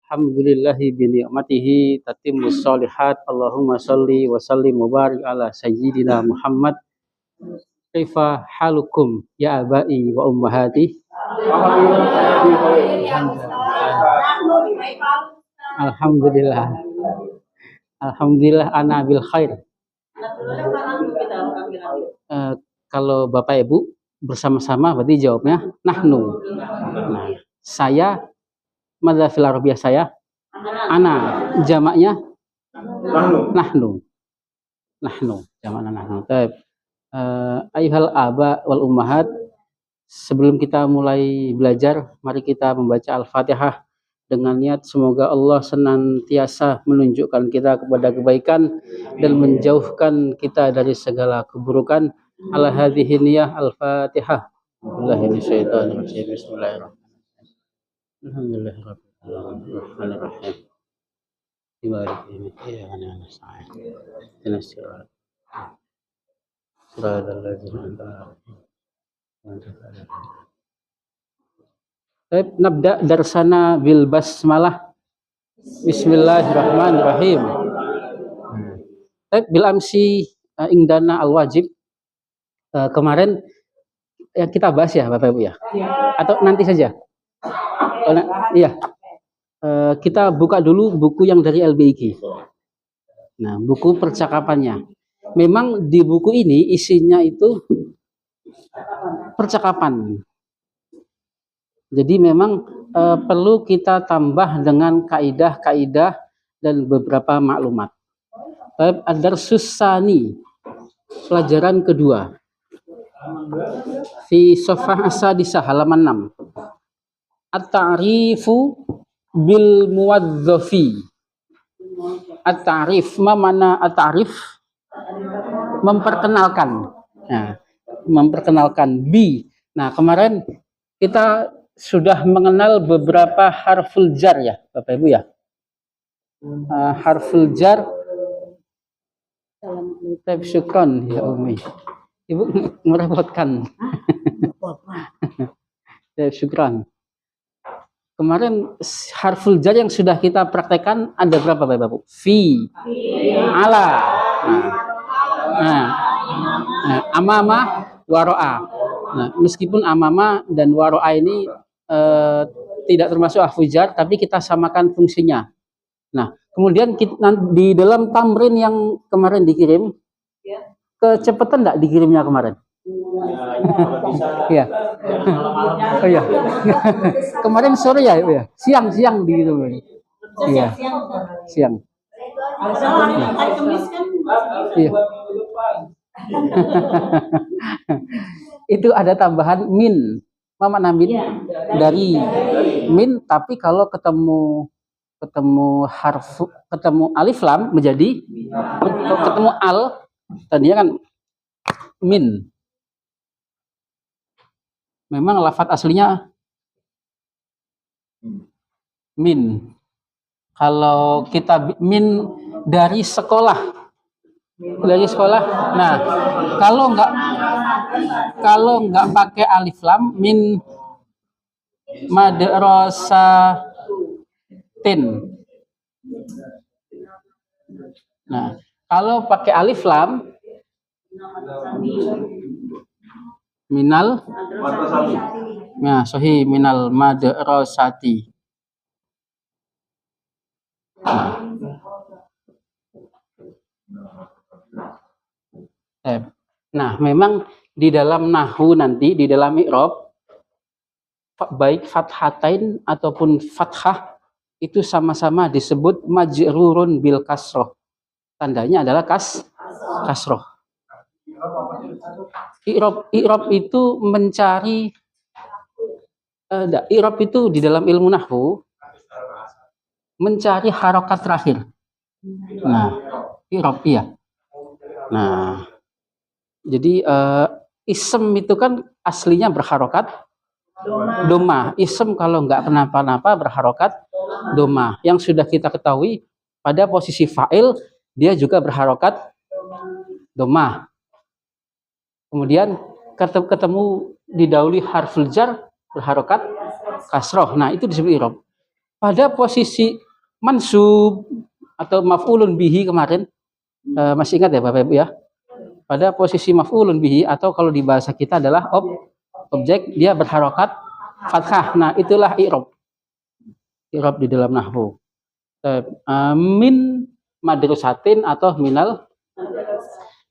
Alhamdulillahi bi ni'matihi tatimmus sholihat. Allahumma sholli wa sallim mubarak ala sayyidina Muhammad. Kaifa halukum ya abai wa ummahati? Alhamdulillah. Alhamdulillah ana bil khair. Kalau Bapak Ibu bersama-sama berarti jawabnya nahnu. Nah, saya madza fil arabiyah saya ana, jamaknya nahnu. Jamaknya nahnu. Baik. Ayuhal aba wal ummahat, sebelum kita mulai belajar, mari kita membaca Al-Fatihah dengan niat semoga Allah senantiasa menunjukkan kita kepada kebaikan dan menjauhkan kita dari segala keburukan. Ala hadhihi niyah Al-Fatihah. Bismillahirrahmanirrahim. Alhamdulillahirrahmanirrahim. Baik, nabda darsana bil basmalah. Bismillahirrahmanirrahim. Baik, bil amsi ingdana al wajib. Kemarin yang kita bahas ya Bapak Ibu ya? Atau nanti saja? Iya. Kita buka dulu buku yang dari LBIG. Nah, buku percakapannya. Memang di buku ini isinya itu percakapan. Jadi memang perlu kita tambah dengan kaidah-kaidah dan beberapa maklumat. Ad-darsus tsani, pelajaran kedua. Fi shafah as-sadisah halaman 6. At-ta'rifu bil muwadzafi. At-ta'rif, mana at-ta'rif? Memperkenalkan. Nah, memperkenalkan bi. Nah, kemarin kita sudah mengenal beberapa harful jar ya, Bapak Ibu ya. Harful jar. Syukran ya Umi. Ibu merepotkan. Syukran. Kemarin harful jar yang sudah kita praktekkan ada berapa Bapak Ibu? Fi, ala, amama, waro'a. Nah, meskipun amama dan waro'a ini tidak termasuk harful jar, tapi kita samakan fungsinya. Nah, kemudian di dalam tamrin yang kemarin dikirim, kecepatan enggak dikirimnya kemarin? Iya. Oh iya. Kemarin sore ya, ya. Siang dikirim. Iya. Siang. Iya. Itu ada tambahan min. Apa makna min? Dari min, tapi kalau ketemu alif lam menjadi ketemu al, tadinya kan min. Memang lafadz aslinya min. Kalau kita min dari sekolah, nah kalau nggak pakai alif lam, min madrasatin. Nah, kalau pakai alif lam, minal, nah sahih, minal madrasati. Nah, memang di dalam nahwu nanti, di dalam i'rab, baik fathatain ataupun fathah itu sama-sama disebut majrurun bil kasroh. Tandanya adalah kasroh. I'rab itu mencari i'rab itu di dalam ilmu nahwu mencari harokat terakhir. Nah, i'rab iya. Nah, jadi ism itu kan aslinya berharokat doma. Ism kalau nggak kenapa-napa berharokat doma. Yang sudah kita ketahui pada posisi fa'il dia juga berharokat doma. Kemudian ketemu didahului harful jar berharokat kasroh. Nah, itu disebut i'rab. pada posisi mansub atau maf'ulun bihi kemarin, masih ingat ya Bapak Ibu ya? Pada posisi maf'ulun bihi atau kalau di bahasa kita adalah objek, dia berharokat fathah. Nah, itulah i'rab. I'rab di dalam nahwu. Min madrasatin atau minal.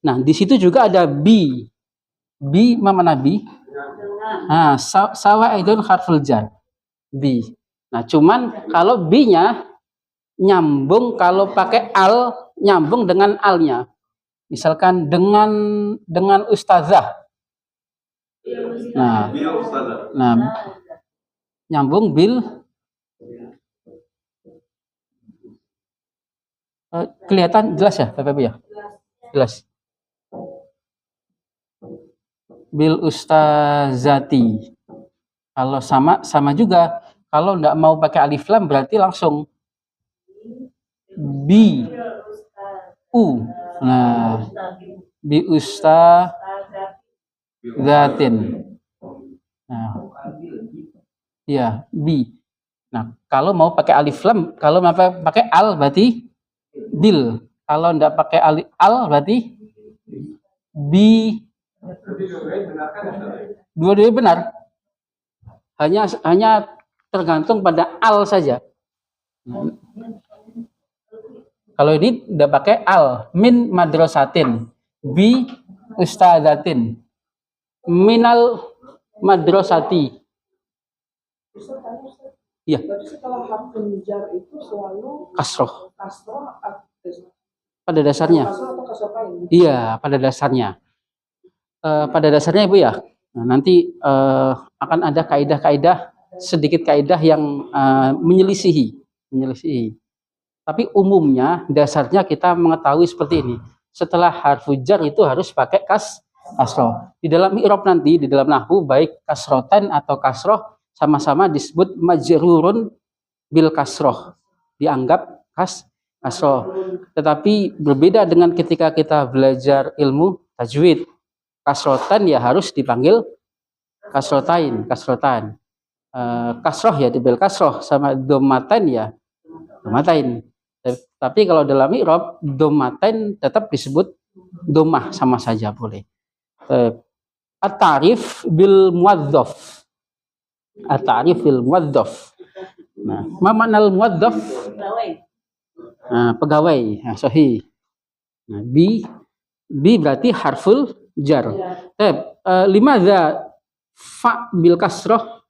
Nah, di situ juga ada bi. Bi mana bi? Nah, sawaidun harful jar. Bi. Nah, cuman kalau bi-nya nyambung, kalau pakai al nyambung dengan alnya. Misalkan dengan ustazah. Nah, nyambung bil. Kelihatan jelas ya Bapak Ibu ya? Jelas. Bil ustazati. Kalau sama juga. Kalau enggak mau pakai alif lam berarti langsung bi u. Nah, bi ustazatin. Nah, ya bi. Nah, kalau mau pakai alif lam, kalau mau pakai al berarti bil. Kalau enggak pakai al berarti bi. Dua-duanya benar. Hanya tergantung pada al saja. Kalau ini udah pakai al, min madrasatin, bi ustazatin, minal madrasati. Iya. Setelah harfun jar itu selalu kasroh. Pada dasarnya. Iya, pada dasarnya. Pada dasarnya Ibu ya. Nah, nanti akan ada kaidah-kaidah, sedikit kaidah yang menyelisihi. Tapi umumnya dasarnya kita mengetahui seperti ini. Setelah harfu jar itu harus pakai kasroh. Di dalam i'rab nanti, di dalam nahwu baik kasrotan atau kasroh sama-sama disebut majrurun bil kasroh. Dianggap kasroh. Tetapi berbeda dengan ketika kita belajar ilmu tajwid. Kasrotan ya harus dipanggil kasrotain. Kasroh ya dibil kasroh, sama domatain ya domatain. Tapi kalau dalam i'rab domatain tetap disebut domah, sama saja boleh. At-ta'rif bil muwadzaf. At-ta'rif bil muwadzaf. Nah, ma maknal muwadzaf? Nah, pegawai. Nah, sahih. Nah, bi berarti harful jar. Limadza fa bil kasroh?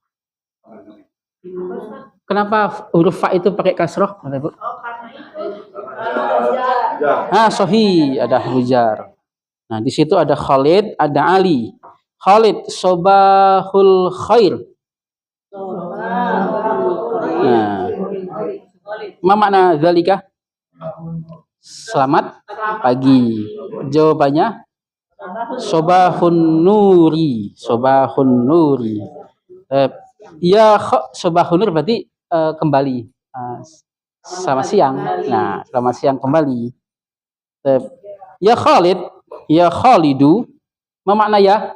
Kenapa huruf fa itu pakai kasroh? Sahih, ada hujar. Nah, di situ ada Khalid, ada Ali. Khalid, sobahul khair. Nah, ma makna dzalika? Selamat pagi. Jawabannya sobahun nuri. Ya, sobahun nur berarti kembali. Selamat siang. Nah, selamat siang kembali. Ya Khalid, ya Khalidu, ma makna ya?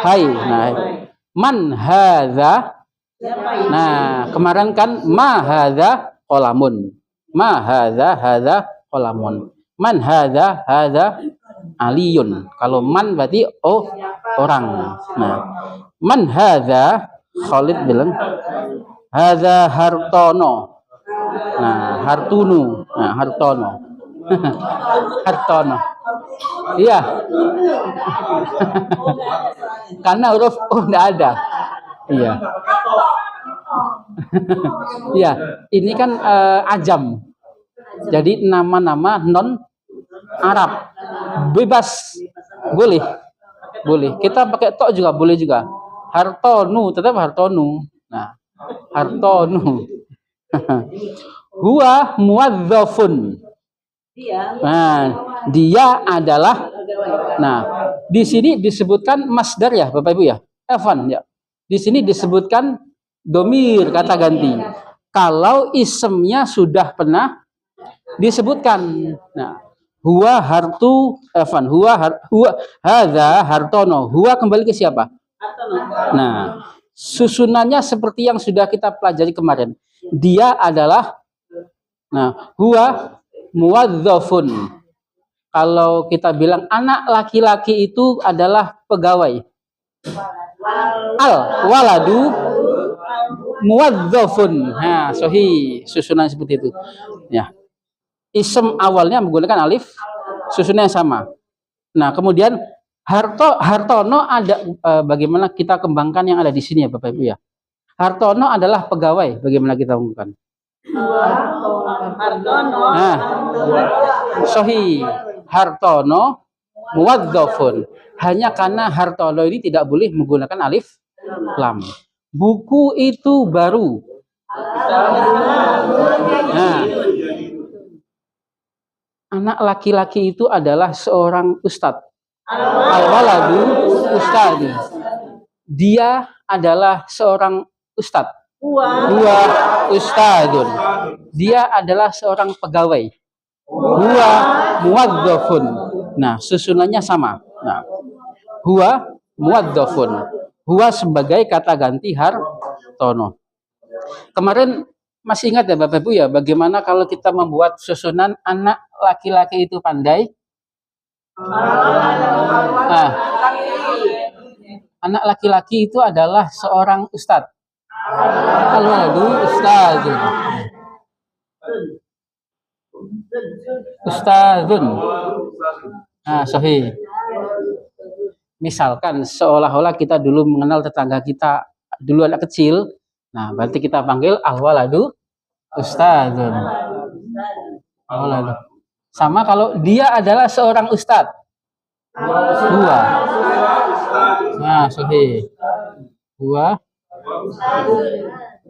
Hai. Nah, man hadza? Nah, kemarin kan ma hadza qolamun. Ma hadza qolamun. Man hadza aliyun. Kalau man berarti orang. Nah, man hadza? Khalid bilang hadza Hartono. Nah, Hartunu. Nah, Hartono. Hartono. Iya. Karena huruf enggak ada. Iya. Iya, ini kan ajam. Jadi nama-nama non Arab. Bebas. Boleh. Kita pakai tok juga boleh juga. Hartonu, tetap Hartonu. Nah, Hartonu. Huwa muwadzafun. Nah, dia adalah. Nah, di sini disebutkan masdar ya, Bapak Ibu ya. Evan ya. Di sini disebutkan domir, kata ganti. Kalau isemnya sudah pernah disebutkan. Nah, huwa hartu Evan. Huwa hadza Hartono. Huwa kembali ke siapa? Nah, susunannya seperti yang sudah kita pelajari kemarin. Dia adalah, nah, huwa muwadzafun. Kalau kita bilang anak laki-laki itu adalah pegawai. Al waladu muwadzafun. Nah, sahih, susunan seperti itu. Ya. Isem awalnya menggunakan alif, susunnya sama. Nah, kemudian Hartono ada, bagaimana kita kembangkan yang ada di sini ya Bapak Ibu ya. Hartono adalah pegawai, bagaimana kita kembangkan? Hartono. Nah, sahih. Hartono muwadzafun. Hanya karena Hartono ini tidak boleh menggunakan alif lam. Buku itu baru. Nah, anak laki-laki itu adalah seorang ustadz. Al-waladu ustadz. Dia adalah seorang ustadz. Huwa ustadzun. Dia adalah seorang pegawai. Huwa muwadzafun. Nah, susunannya sama. Nah, huwa muwadzafun. Huwa sebagai kata ganti hartono. Kemarin masih ingat ya Bapak Ibu ya, bagaimana kalau kita membuat susunan anak laki-laki itu pandai? Nah, anak laki-laki itu adalah seorang ustadz. Al-waladu ustadzun. Ustadzun. Nah, sahih. Misalkan seolah-olah kita dulu mengenal tetangga kita dulu anak kecil, nah berarti kita panggil al-waladu ustadzun. Al-waladu. Sama kalau dia adalah seorang ustadz. Huwa. Nah, sahih. Huwa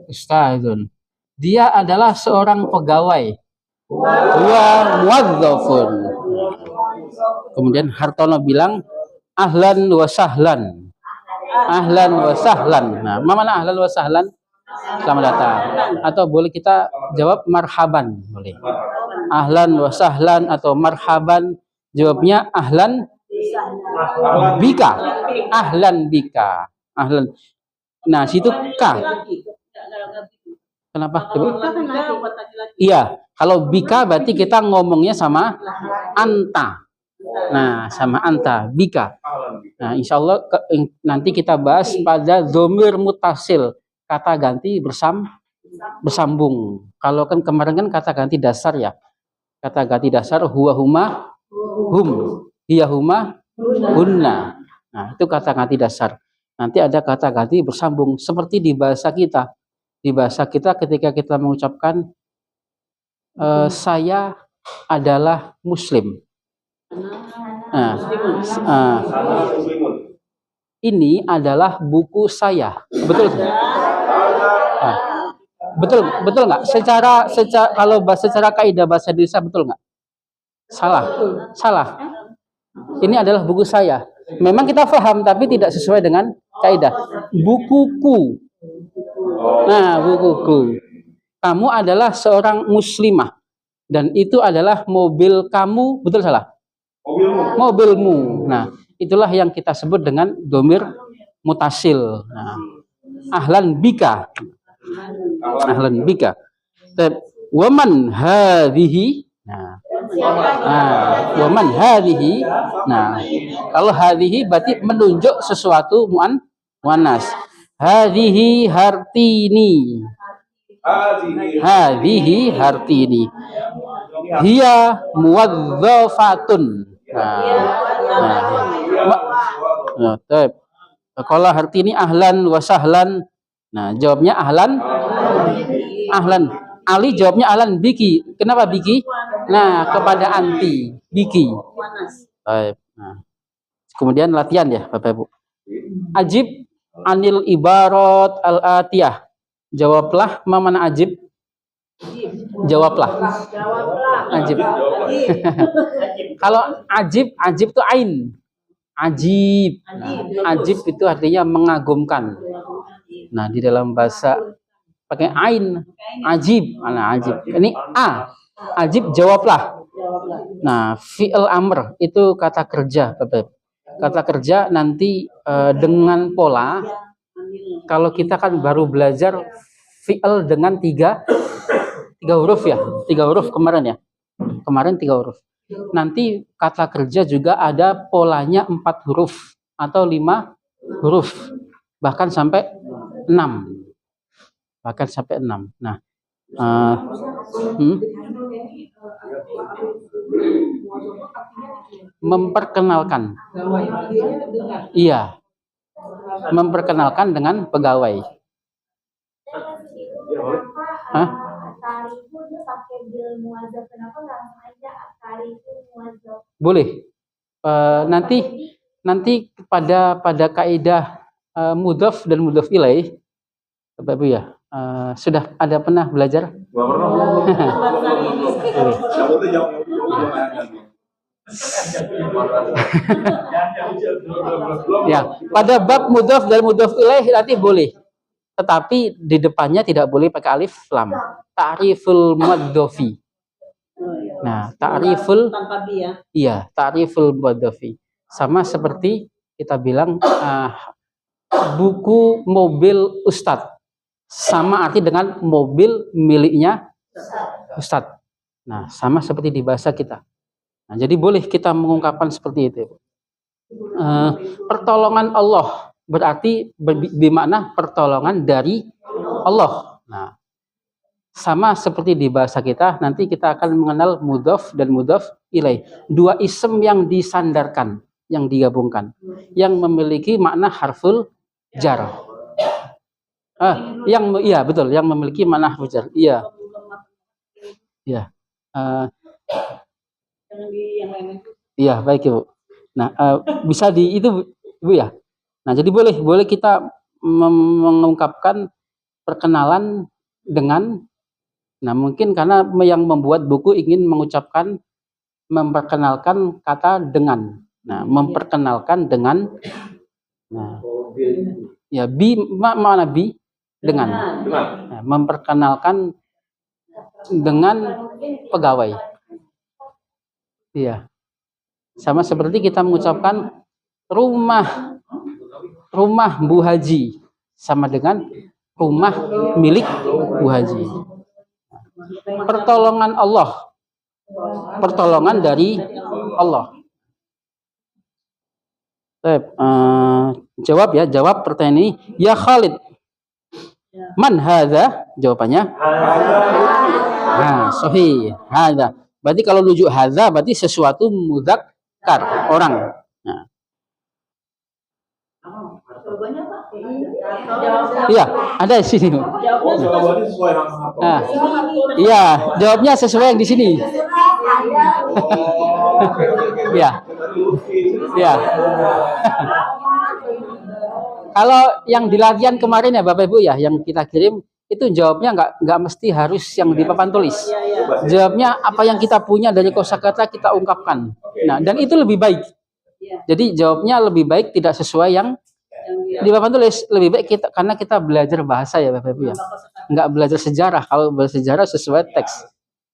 ustadzun. Dia adalah seorang pegawai. Huwa muwadzafun. Kemudian Hartono bilang ahlan wa sahlan. Ahlan wa sahlan. Nah, mana ahlan wa sahlan? Selamat datang. Atau boleh kita jawab marhaban, boleh. Ahlan wa sahlan atau marhaban. Jawabnya ahlan bika. Ahlan bika. Ahlan. Nah, situ K. Kenapa? Iya, kalau bika berarti kita ngomongnya sama anta. Nah, sama anta, bika. Nah, insya Allah nanti kita bahas pada dhamir mutasil, kata ganti bersambung. Kalau kan kemarin kan kata ganti dasar ya. Kata ganti dasar huwa huma hum, hiya huma hunna. Nah, itu kata ganti dasar. Nanti ada kata ganti bersambung seperti di bahasa kita. Di bahasa kita ketika kita mengucapkan saya adalah muslim. Nah, ini adalah buku saya. Betul? Nah, betul nggak? Secara kalau secara kaidah bahasa Indonesia betul nggak? Salah. Ini adalah buku saya. Memang kita paham tapi tidak sesuai dengan kaidah. Bukuku. Nah, bukuku. Kamu adalah seorang muslimah dan itu adalah mobil kamu, betul salah? Mobilmu. Nah, itulah yang kita sebut dengan dhamir mutasil. Nah, ahlan bika. Ahlan bika. Waman hadhihi. Nah, waman hadhihi. Nah, kalau hadhihi berarti menunjuk sesuatu muannas. Hadhihi hartini. Hadhihi hartini. Hiya muwadzafatun. Nah, kalau hartini ahlan wa sahlan. Nah, jawabnya ahlan. Ali jawabnya ahlan biki. Kenapa biki? Nah, kepada anti biki. Nah. Kemudian latihan ya, Bapak Ibu. Ajib anil ibarat al-atiyah. Jawablah, mana ajib? Jawablah. Ajib. Kalau ajib itu ain. Ajib. Nah, ajib itu artinya mengagumkan. Nah, di dalam bahasa pakai ain. Ajib. Nah, ajib. Ini a. Ajib jawablah. Nah, fi'il amr itu kata kerja, Bapak. Kata kerja nanti dengan pola, kalau kita kan baru belajar fi'il dengan tiga huruf ya. 3 huruf kemarin ya. Kemarin 3 huruf. Nanti kata kerja juga ada polanya 4 huruf atau 5 huruf. Bahkan sampai 6. Bahkan sampai 6. Nah, memperkenalkan. Iya. Memperkenalkan dengan pegawai. Hah? Boleh. Nanti pada kaidah mudhaf dan mudhaf ilaih, Bapak Ibu ya, sudah ada pernah belajar? Ya, pada bab mudhaf dan mudhaf ilaih nanti boleh. Tetapi di depannya tidak boleh pakai alif lam. Ta'riful mudhafi. Nah, ta'riful tanpa bi ya. Iya, ta'riful mudhafi. Sama seperti kita bilang buku mobil Ustadz. Sama arti dengan mobil miliknya Ustadz. Nah, sama seperti di bahasa kita. Nah, jadi boleh kita mengungkapkan seperti itu. Pertolongan Allah berarti bermakna pertolongan dari Allah. Nah, sama seperti di bahasa kita, nanti kita akan mengenal mudhaf dan mudhaf ilaih. 2 isim yang disandarkan, yang digabungkan, yang memiliki makna harful jar. Iya betul, yang memiliki makna harful jar. Iya. Iya. Iya, baik Ibu. Nah, bisa di itu Ibu ya. Nah, jadi boleh kita mengungkapkan perkenalan dengan, nah mungkin karena yang membuat buku ingin memperkenalkan kata dengan. Nah, memperkenalkan dengan, nah, ya mana bi dengan. Nah, memperkenalkan dengan pegawai. Iya. Sama seperti kita mengucapkan rumah Bu Haji sama dengan rumah milik Bu Haji. Pertolongan Allah. Pertolongan dari Allah. Jawab pertanyaan ini. Ya Khalid. Man hadza? Jawabannya. Nah, sahih. Hadza. Berarti kalau rujuk hadza berarti sesuatu mudzakkar, orang. Nah. Iya, ada di sini. Nah, iya, jawabnya sesuai yang di sini. Iya. Iya. Kalau yang di latihan kemarin ya Bapak Ibu ya, yang kita kirim itu jawabnya nggak mesti harus yang di papan tulis. Jawabnya apa yang kita punya dari kosakata kita ungkapkan. Nah, dan itu lebih baik. Jadi jawabnya lebih baik tidak sesuai yang di papan tulis. Lebih baik karena kita belajar bahasa ya Bapak Ibu ya. Nggak belajar sejarah. Kalau belajar sejarah sesuai teks.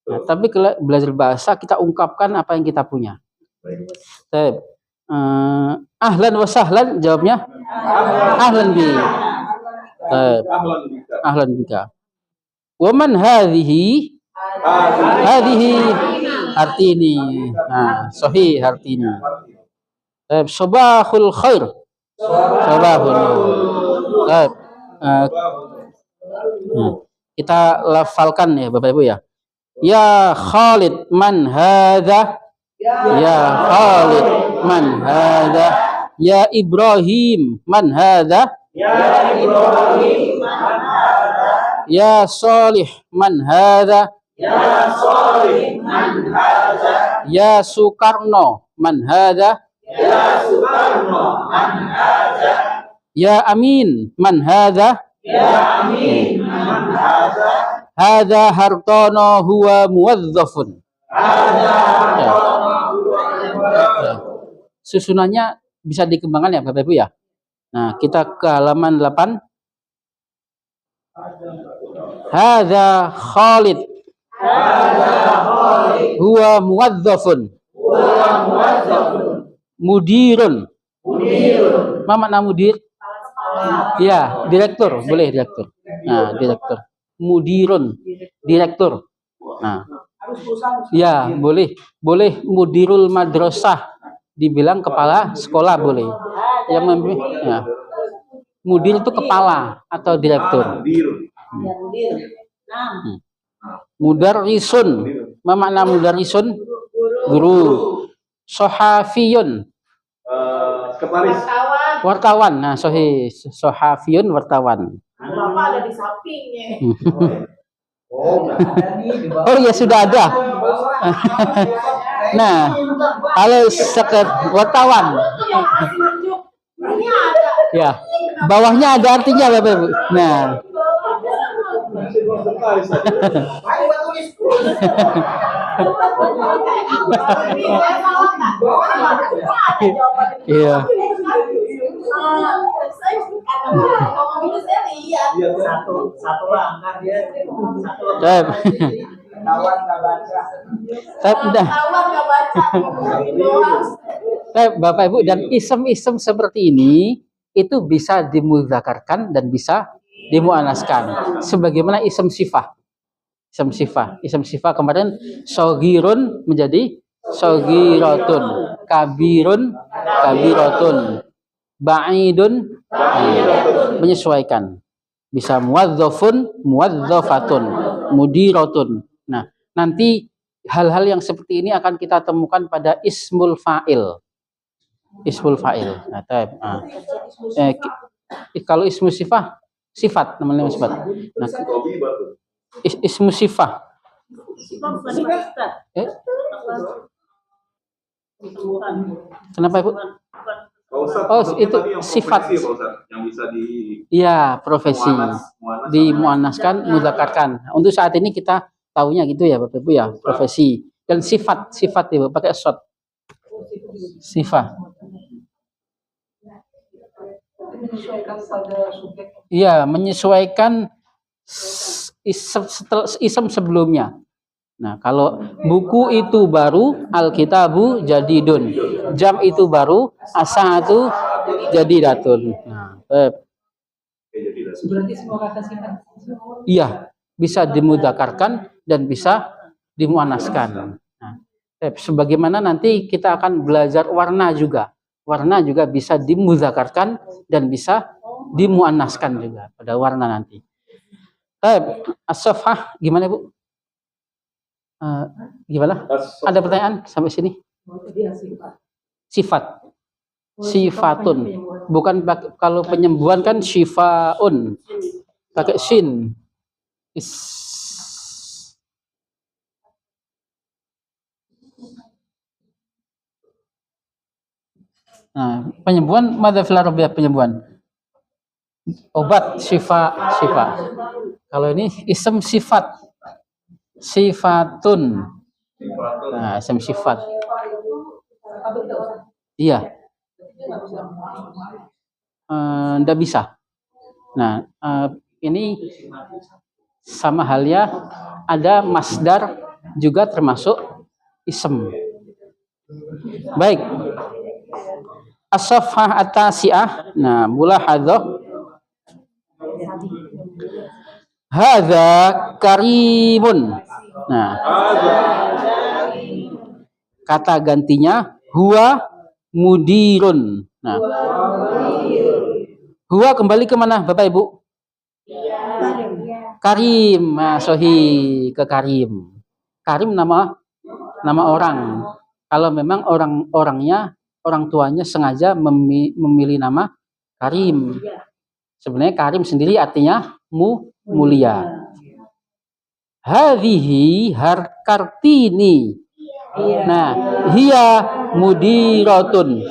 Nah, tapi kalau belajar bahasa kita ungkapkan apa yang kita punya. Ahlan wa sahlan jawabnya ahlan bi. Ahlan bika. Wa man hadhihi? Hadhihi artini. Nah, sahih artini. Sabahul khair. Sabahul. Kita lafalkan ya Bapak Ibu ya. Ya Khalid man hadza? Ya Khalid man hadza? Ya Ibrahim man hadza? Ya Ibrahim man hadza? Ya Salih man hadza? Ya Salih man hadza? Ya Sukarno man hadza? Ya Sukarno man hadza? Ya Amin man hadza? Ya Amin man hadza? Hadza Hartono huwa muwazzafun. Hadza Hartono huwa muwazzafun. Susunannya bisa dikembangkan ya Bapak Ibu ya. Nah, kita ke halaman 8. Hadza Khalid. Hadza Khalid. Huwa muwazzafun. Huwa muwazzafun. Mudirun. Mudirun. Ma makna mudir? Ya, direktur, boleh direktur. Nah, direktur. mudirun, direktur. Nah, ya boleh, boleh mudirul madrasah, dibilang kepala sekolah boleh. Yang ya. Mudir itu kepala atau direktur. Mudarrisun, apa makna mudarrisun? Guru. Sohafiyun, wartawan. Nah, sohafiyun wartawan. Bapak ada di sampingnya. Oh ya sudah ada. Nah, kalau wartawan, ya bawahnya ada artinya Bapak Ibu. Nah, iya. Satu langkah dia. Bapak Ibu, dan isem-isem seperti ini itu bisa dimudzakarkan dan bisa dimuannaskan. Sebagaimana isem sifah. Isem sifah kemarin sogirun menjadi sogiratun, kabirun kabiratun, ba'idun menyesuaikan. Bisa muwadzafun muwadzafatun, mudiratun. Nah, nanti hal-hal yang seperti ini akan kita temukan pada ismul fa'il. Ismul fa'il. Nah, kalau ismu sifat, sifat namanya sifat. Nah, ismu sifat. Kenapa Ibu? Oh, itu sifat yang bisa di ya profesi dimuannaskan, mudzakarkan. Untuk saat ini kita tahunya gitu ya Bapak Ibu ya, profesi. Dan sifat Ibu pakai short. Sifat. Iya, menyesuaikan isem sebelumnya. Nah, kalau buku itu baru, alkitabu jadidun. Jam itu baru, as-saatu jadidatun. Nah, berarti semua kata sifat. iya, bisa dimudzakarkan dan bisa dimuannaskan. Nah, sebagaimana nanti kita akan belajar warna juga. Warna juga bisa dimudzakarkan dan bisa dimuannaskan juga pada warna nanti. As-safhah gimana Bu? Gimana? Ada pertanyaan sampai sini? Sifat. Sifatun. Bukan kalau penyembuhan kan syifaun. Pakai shin. Nah, penyembuhan madza fil arabiyyah penyembuhan. Obat syifa. Kalau ini isem sifat. Sifatun. Nah, isem sifat. Iya. Nggak bisa. Nah, ini sama halnya ada masdar juga termasuk isem. Baik. As-safhah at-tasi'ah. Nah, mulahadzah. Hadza karimun. Nah, kata gantinya huwa mudirun. Nah, huwa kembali ke mana Bapak Ibu? Karim. Nah, sohi ke Karim. Karim nama orang. Kalau memang orang tuanya sengaja memilih nama Karim. Sebenarnya Karim sendiri artinya mulia. Hadhihi Kartini. Nah, hiya mudiratun.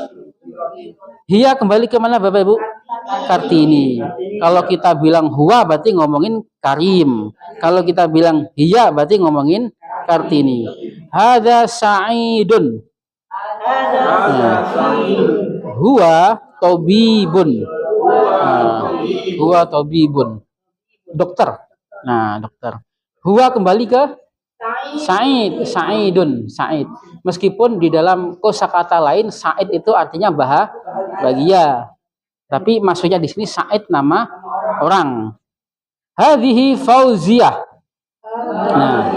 Hiya kembali ke mana Bapak Ibu? Kartini. Kalau kita bilang huwa berarti ngomongin Karim. Kalau kita bilang hiya berarti ngomongin Kartini. Hadza Sa'idun. Nah, huwa tabibun. Huwa tabibun. Dokter. Nah, dokter. Huwa kembali ke Sa'idun. Meskipun di dalam kosakata lain Sa'id itu artinya bahagia. Tapi maksudnya di sini Sa'id nama orang. Hadhihi Fauziyah. Nah,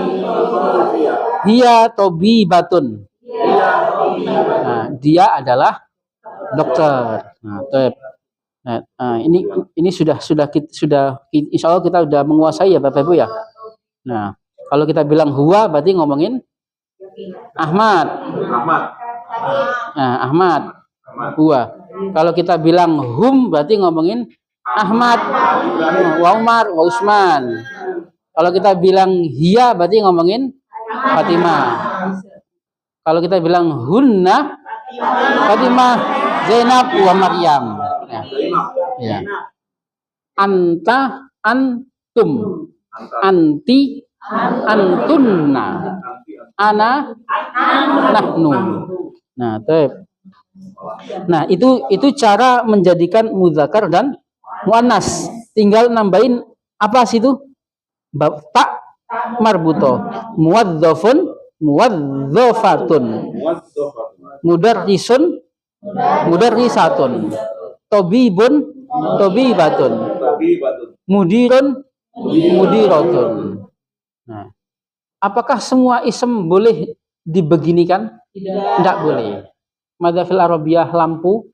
hiya tabibatun. Nah, dia adalah dokter. Nah, ini sudah insya Allah kita sudah menguasai ya Bapak Ibu ya. Nah, kalau kita bilang huwa berarti ngomongin Ahmad. Nah, Ahmad. Huwa. Kalau kita bilang hum berarti ngomongin Ahmad, wa Umar, wa Usman. Kalau kita bilang hiya berarti ngomongin Fatimah. Kalau kita bilang hunna, Fatimah, Zainab, wa Maryam. Ya. Anta, antum, anti, antunna, ana, nahnu. Nah, itu cara menjadikan mudzakar dan muannas. Tinggal nambahin apa sih itu? Tak marbuto, muwadzafun, muwadzafatun, mudarrisun, mudarrisatun, tabibun, tabibatun, mudirun, mudiratun. Nah, apakah semua ism boleh dibeginikan? Tidak boleh. Madzafil Arabiyah lampu,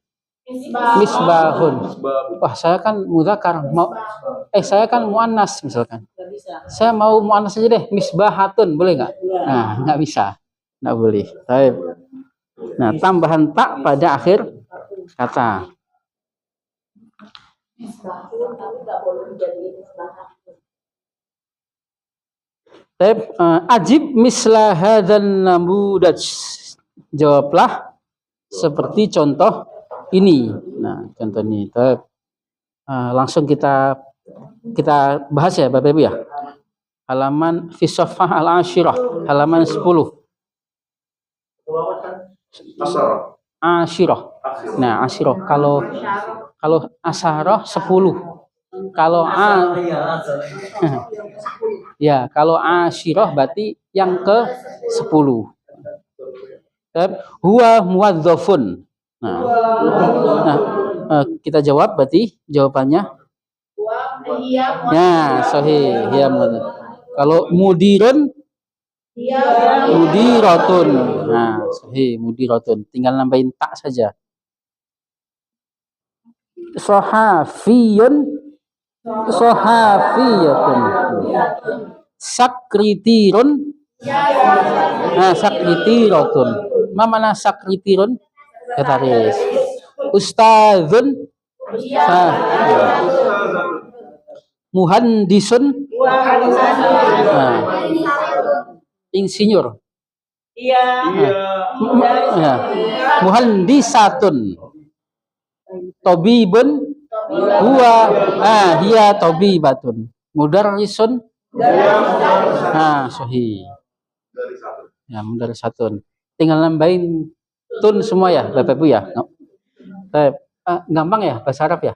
misbahun. Wah, saya kan mudzakar, saya kan muannas misalkan. Saya mau muannas aja deh, misbahatun, boleh nggak? Nah, nggak bisa, nggak boleh. Baik. Nah, tambahan tak pada akhir kata. Ajib misla hadzal namudaj. Jawablah seperti contoh ini. Nah, contoh ini. Langsung kita bahas ya Bapak Ibu ya. Halaman fi Shaffah al-Ashirah, halaman 10. Ashirah. Nah, Ashirah kalau Asyarah 10. Kalau ya, kalau Ashirah berarti yang ke-10. Huwa muwadzafun. Kita jawab berarti jawabannya. Nah, sahih. Ya, kalau mudirun, mudiratun. Nah, sahih, mudiratun. Tinggal nambahin tak saja. Sohafiyun, sohafiyatun. Sakritirun. Nah, sakritiratun. Mana sakritirun? Kataris. Ustadzun. Muhandisun. Nah, insinyur. Muhandisatun. Tabibun. Huwa. Hiya tabibatun. Mudarrisun. Nah, sahih. Ya, mudarrisatun. Tinggal nambahin tun semua ya, Bapak Ibu ya. Gampang ya bahasa Arab ya?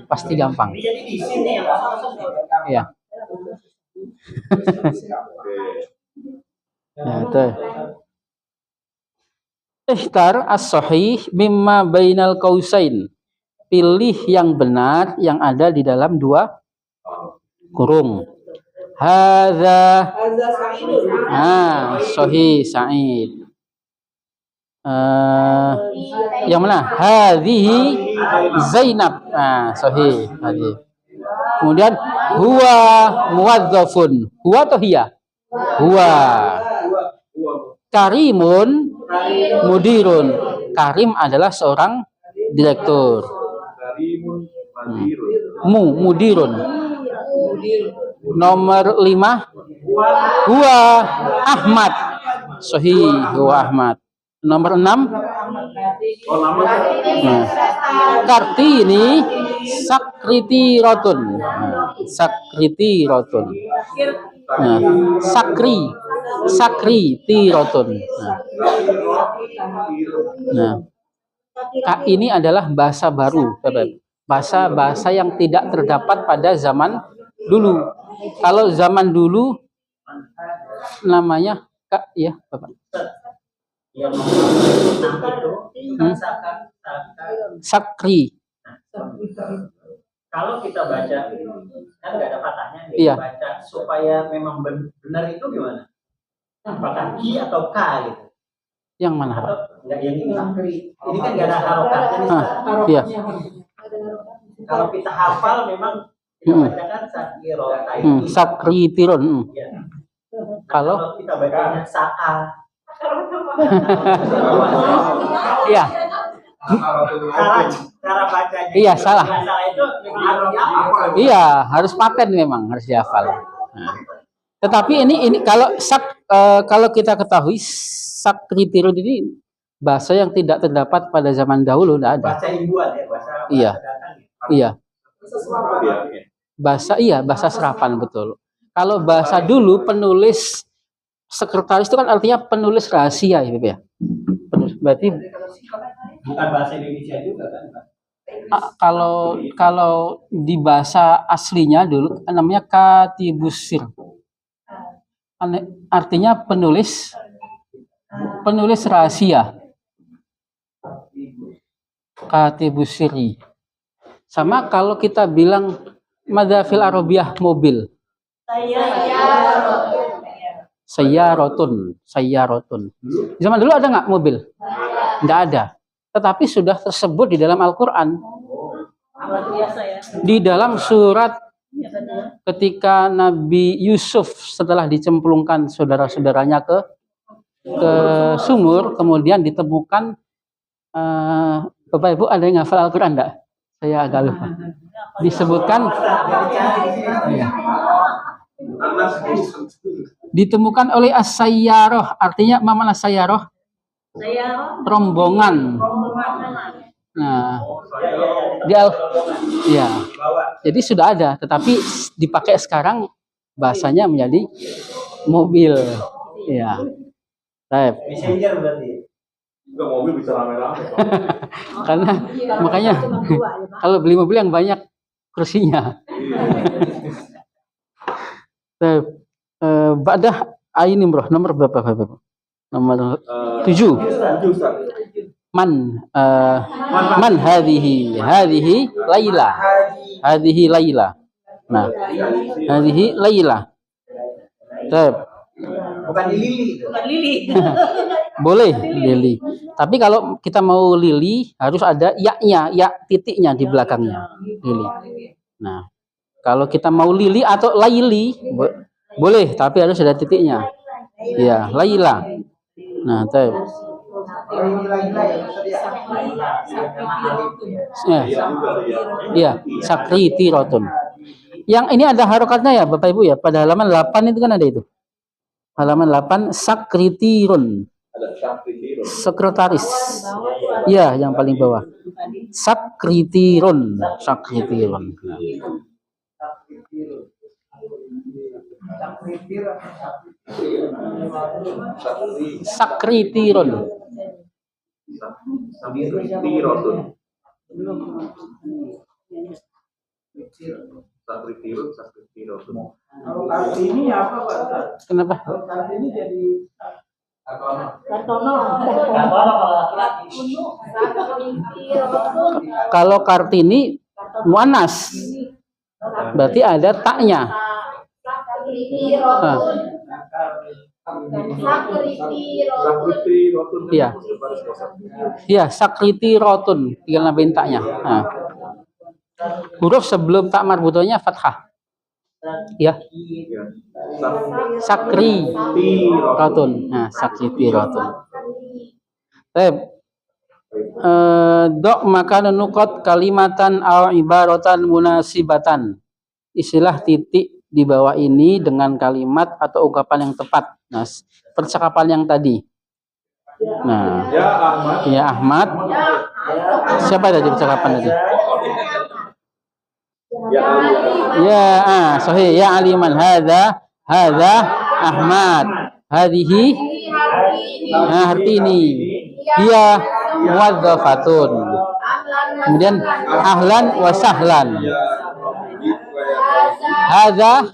Pasti gampang. Iya. Ya, itu. Ikhtar as-sahih mimma bainal qausain. Pilih yang benar yang ada di dalam dua kurung. Hadza sahih Sa'id. Yang mana? Hadhihi Zainab. Sahih hadis. Kemudian huwa muwadzafun. Huwa atau hiya? Huwa. Karimun mudirun. Karim adalah seorang direktur. Mudirun. Nomor 5 huwa Ahmad. Sahih, huwa Ahmad. Nomor 6 Kartini Sakritiratun. Sakritiratun. Sakritiratun. Ini adalah bahasa baru, bahasa yang tidak terdapat pada zaman dulu. Kalau zaman dulu namanya ya Bapak. Sakri. Kalau kita baca kan nggak ada patahnya nih, Iya. baca supaya memang benar itu gimana? Apakah ki atau k gitu? Yang mana? Atau nggak yang ini? Ini kan nggak ada harokatnya nih. Iya. Kalau kita hafal memang kita bacakan sakiro. Sakritirun. Ya. Kalau kita bacanya saka. Iya. Cara bacanya. Iya, salah. Salah itu harus dihafal. Iya, harus paten memang, harus dihafal. Nah. Tetapi ini kalau kita ketahui sakritirun ini bahasa yang tidak terdapat pada zaman dahulu, tidak ada. Bahasa imbuhan ya, bahasa Iya. datang ya. Iya. Bahasa serapan betul. Kalau bahasa dulu penulis sekretaris itu kan artinya penulis rahasia ya, Beb, ya. Berarti Bukan bahasa Indonesia juga kan, Pak? kalau di bahasa aslinya dulu namanya katibusir. Artinya penulis rahasia. Katibusiri. Sama kalau kita bilang madzafil arabiyah mobil. Sayyarotun. Zaman dulu ada nggak mobil? Nggak ada. Tetapi sudah tersebut di dalam Al-Quran. Di dalam surat ketika Nabi Yusuf setelah dicemplungkan saudara-saudaranya ke sumur, kemudian ditemukan, Bapak Ibu ada yang hafal Al-Quran enggak? Saya agak lupa. Disebutkan ditemukan oleh as-sayyaroh, artinya mana as-sayyaroh? Rombongan. Nah, ya. Jadi sudah ada, tetapi dipakai sekarang bahasanya menjadi mobil. Ya. Baik. Messenger berarti. Enggak, mobil bisa rame-rame. Karena makanya kalau beli mobil yang banyak kursinya. Badah ini bro, nomor berapa Bapak? Nomor 7. Man hadhihi Laila. Nah, hadhihi Laila. Bukan Lili. Boleh Lili. Tapi kalau kita mau Lili harus ada ya-nya, ya titiknya di belakangnya. Lili. Nah, kalau kita mau Lili atau Laili boleh, tapi harus ada titiknya. Ya, Laila. Nah, iya, Sakritirotun. Yang ini ada harokatnya ya, Bapak Ibu ya. Pada halaman 8 itu kan ada itu. Halaman 8 Sakritirun. Sekretaris. Ya, yang paling bawah. Sakritirun. Sakritirun. Kalau Kartini apa Pak? Kenapa? Kartini jadi Kalau Kartini muannas, berarti ada taknya. Iya. Iya, Sakriti Rotun, tinggal nambahin taknya. Nah. Huruf sebelum tak marbutohnya fathah. Ya. Sakri Rotun. Nah, Sakriti Rotun. Dok maka nukot kalimatan aw ibaratan munasibatan. Istilah titik di bawah ini dengan kalimat atau ungkapan yang tepat. Nah, percakapan yang tadi. Nah, ya Ahmad. Siapa tadi percakapan tadi? Ya, sahih. Ya Aliman hadza Ahmad. Hadhihi Hartini. Dia muwadzafatun. Kemudian ahlan wa sahlan. Hadza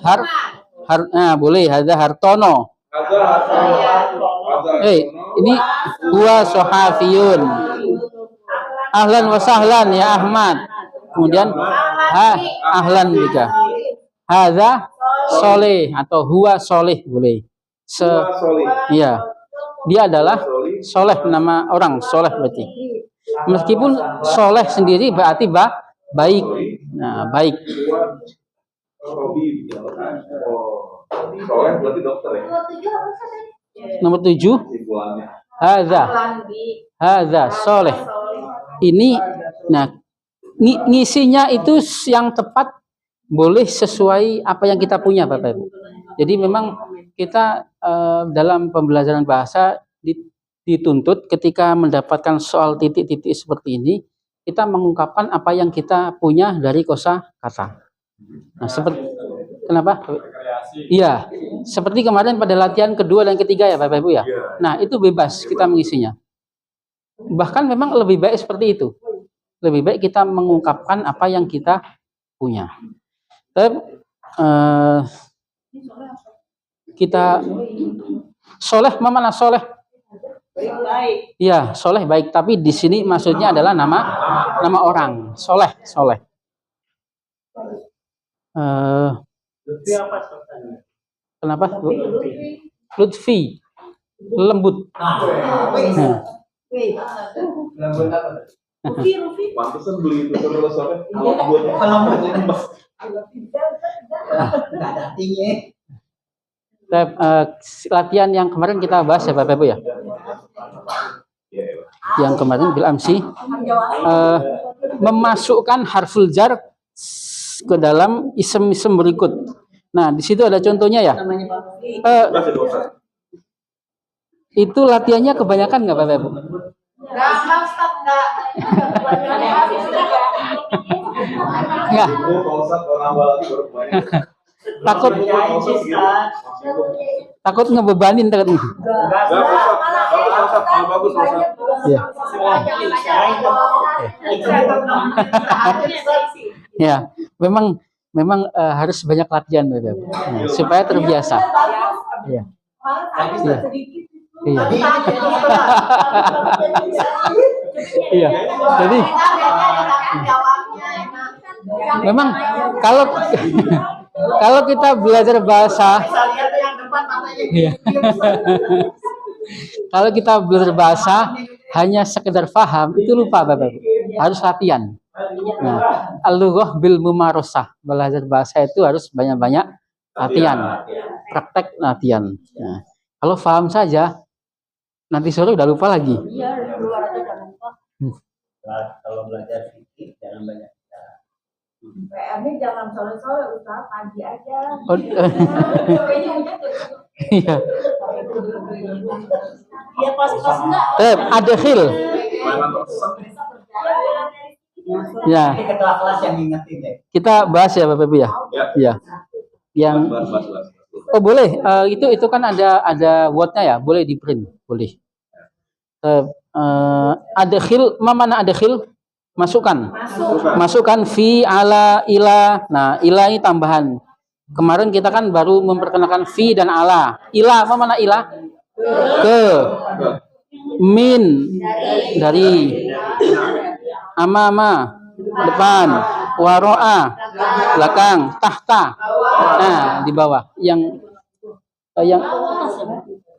boleh hadza Hartono. Ini huwa sohafiyun. Ahlan wa sahlan ya Ahmad. kemudian ahlan bika. Hadza soleh atau huwa soleh boleh. Soleh. Iya. Dia adalah soleh, nama orang soleh berarti. Meskipun soleh sendiri berarti baik. Nah, baik. Robi. Oh. Soleh berarti dokter ya. Nomor 7. Simpulannya. Hadza soleh. Ini nah ngisinya itu yang tepat boleh sesuai apa yang kita punya Bapak Ibu. Jadi memang kita dalam pembelajaran bahasa dituntut ketika mendapatkan soal titik-titik seperti ini, kita mengungkapkan apa yang kita punya dari kosakata. Nah, seperti kenapa? Iya, seperti kemarin pada latihan kedua dan ketiga ya Bapak Ibu ya. Nah, itu bebas kita mengisinya. Bahkan memang lebih baik seperti itu. Lebih baik kita mengungkapkan apa yang kita punya. Kita soleh, mana soleh? Iya, soleh baik. Tapi di sini maksudnya adalah nama orang. Soleh. Lutfi apa sebetulnya? Kenapa? Lutfi, lembut. Lembut apa? Pantesan beli itu terus soalnya lembut. Nggak ada artinya. Latihan yang kemarin kita bahas ya Bapak Ibu ya. Yang kemarin bil amsi memasukkan harful jar ke dalam isim-isim berikut. Nah, di situ ada contohnya ya. Itu latihannya kebanyakan nggak Bapak Ibu? Enggak. Takut ngebebanin takut. Ya. Ya, memang harus banyak latihan Bapak Ibu. Nah, supaya terbiasa. Iya. Iya. Iya. Iya. Jadi memang kalau kita belajar bahasa, iya. Kalau kita belajar bahasa hanya sekedar paham itu lupa Bapak Ibu. Harus latihan. Nah, al-lughah bil mumarasah. Belajar bahasa itu harus banyak-banyak latihan. Praktek latihan. Nah, kalau paham saja nanti sore udah lupa lagi. Kalau belajar sedikit jangan banyak. PR-nya jangan sore-sore, usaha pagi aja. Iya. Iya pas-pas enggak. Ada khil. Ya. Ini ketua kelas yang ngingetin deh. Kita bahas ya Bapak Ibu ya. Iya. Yang oh boleh. Itu kan ada wordnya ya. Boleh di print. Boleh. Ada khil. Mana ada khil? Masukkan fi ala ila. Nah, ila ini tambahan. Kemarin kita kan baru memperkenalkan fi dan ala. Ila apa mana ila? Ke. Min dari. Amama depan. Waro'a belakang. Tahta. Nah, di bawah. Yang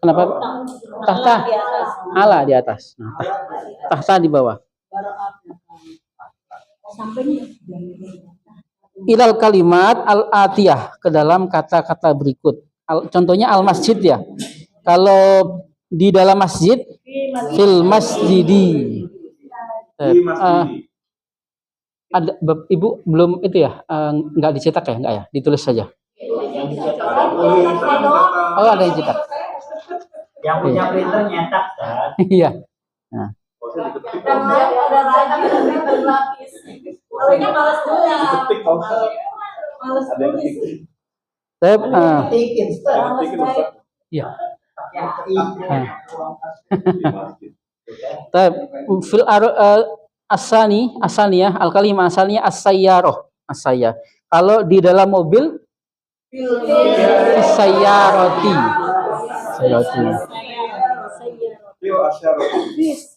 kenapa? Tahta. Ala di atas. Nah, tahta di bawah. Ilal kalimat al-atiyah ke dalam kata-kata berikut. Contohnya al-masjid ya. Kalau di dalam masjid fil masjidi. Ada Ibu belum itu ya? Enggak dicetak ya? Enggak ya? Ditulis saja. Oh, ada yang cetak. Yang punya printer nyetak kan? Iya. Nah. Iya. Fil asaniyah al-kalimah asalnya as-sayyarah. Kalau di dalam mobil as-sayyarati.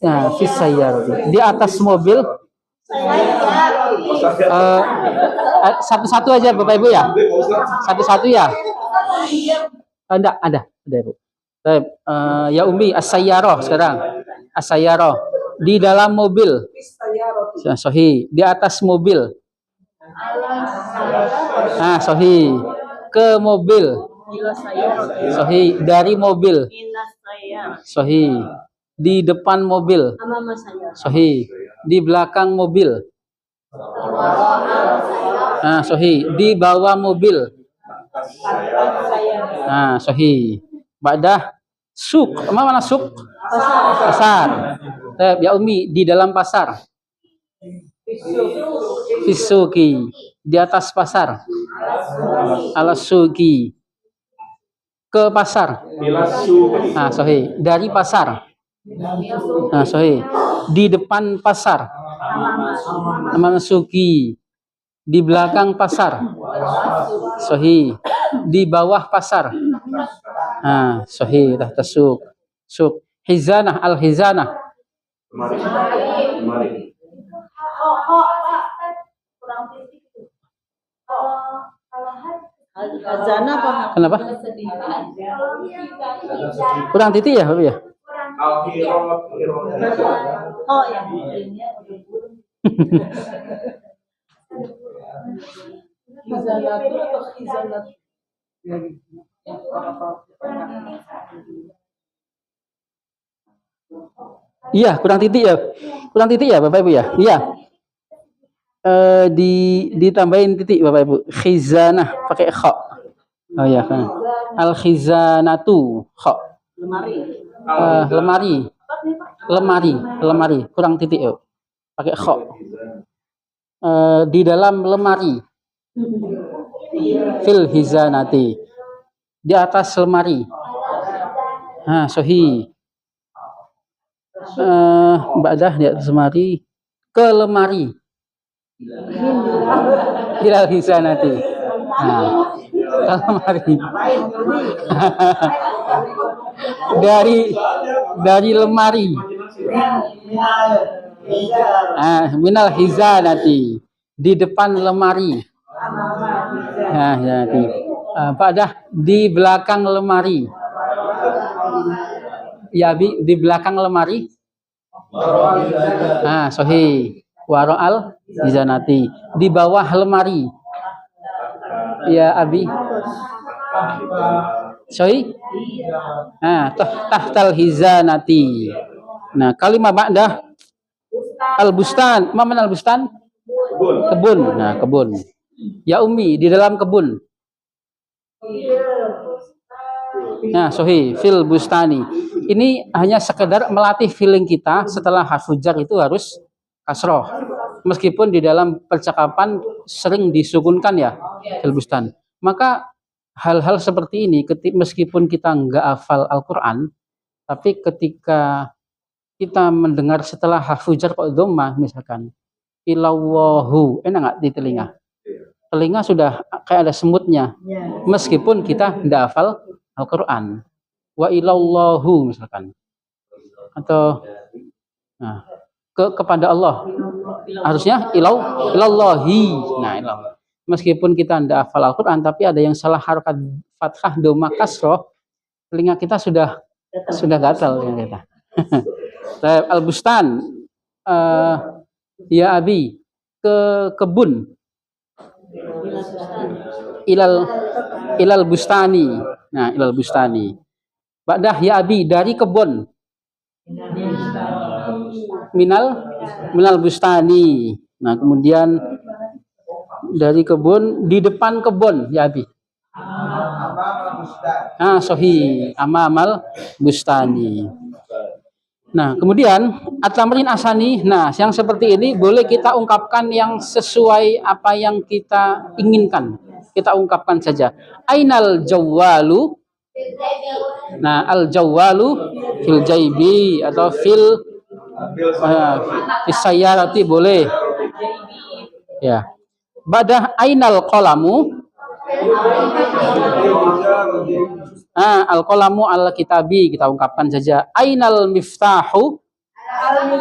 Nah, fi sayyarati. Di atas mobil Eh, satu-satu aja Bapak Ibu ya. Satu-satu ya. Enggak, ada Ibu. Baik, ya Umi as-sayyarah sekarang. As-sayyarah di dalam mobil. Sahih. Di atas mobil. Nah, sahih. Ke mobil. Sahih. Dari mobil. Sahih. Di depan mobil. Sahih. Di belakang mobil. Nah, sahih. Di bawah mobil. Nah, sahih. Ba'dah suk. Mana suk? Pasar. Ya Umi, di dalam pasar. Fisuki. Di atas pasar. Alasuki. Ke pasar. Nah, sahih. Dari pasar. Nah, sahih. Di depan pasar. Amasuki. Di belakang pasar. Sahih. Di bawah pasar. Nah, sahih. Tahta suk. Suk. Hizanah. Al-hizanah. Mari. Kenapa? Kurang titik ya, Bapak ya? Oh ya. Iya, kurang titik ya. Kurang titik ya, Bapak Ibu ya? Iya. Ditambahin titik Bapak Ibu. Khizanah pakai kha. Oh ya, kan. Al khizanatu kha. Lemari. Kurang titik ya. Pakai kha. Di dalam lemari. Fil hizanati. Di atas lemari. Nah, sahih. Ba'dah di atas lemari. Ke lemari. Ilal hizanati. Nah, ke lemari. dari lemari. Minal hizanati. Di depan lemari. Nah, jadi Ba'dah di belakang lemari. Ya, di belakang lemari. Nah, sahih. Waro'al hizanati. Di bawah lemari. Ya, Abi. Sahih. Nah, tahtal hizanati. Nah, kalimat ba'dah al-bustan. Mana al-bustan? Kebun. Nah, kebun. Ya Umi, di dalam kebun. Nah, sahih. Fil bustani. Ini hanya sekedar melatih feeling kita setelah harfu jar itu harus kasroh. Meskipun di dalam percakapan sering disukunkan ya, fil bustan. Maka hal-hal seperti ini, meskipun kita nggak hafal Al-Quran, tapi ketika kita mendengar setelah harfu jar kok dhammah misalkan, ilawwahu, enak nggak di telinga? Telinga sudah kayak ada semutnya, meskipun kita nggak hafal Al-Quran. Wa ilallahu misalkan, atau nah, kepada Allah harusnya ilallahi. Nah, ilallah. Meskipun kita tidak hafal Al-Quran, tapi ada yang salah harokat fathah doma kasroh, telinga kita sudah gatal telinga kita. Al-bustan, ya Abi, ke kebun. Ilal bustani. Nah, ilal bustani. Ba'dah ya Abi, dari kebun. Minal bustani. Nah, kemudian dari kebun, di depan kebun ya Abi. Nah, sahih. Amamal bustani. Nah, kemudian at-tamrin asani. Nah, yang seperti ini boleh kita ungkapkan yang sesuai apa yang kita inginkan. Kita ungkapkan saja. Ainal jawwalu. Nah, al jawwalu fil jaibi atau fil sayyarati boleh. Ya. Ba'dah ainal qalamu. Al-qalamu al-kitabi kita ungkapkan saja. Ainal miftahu.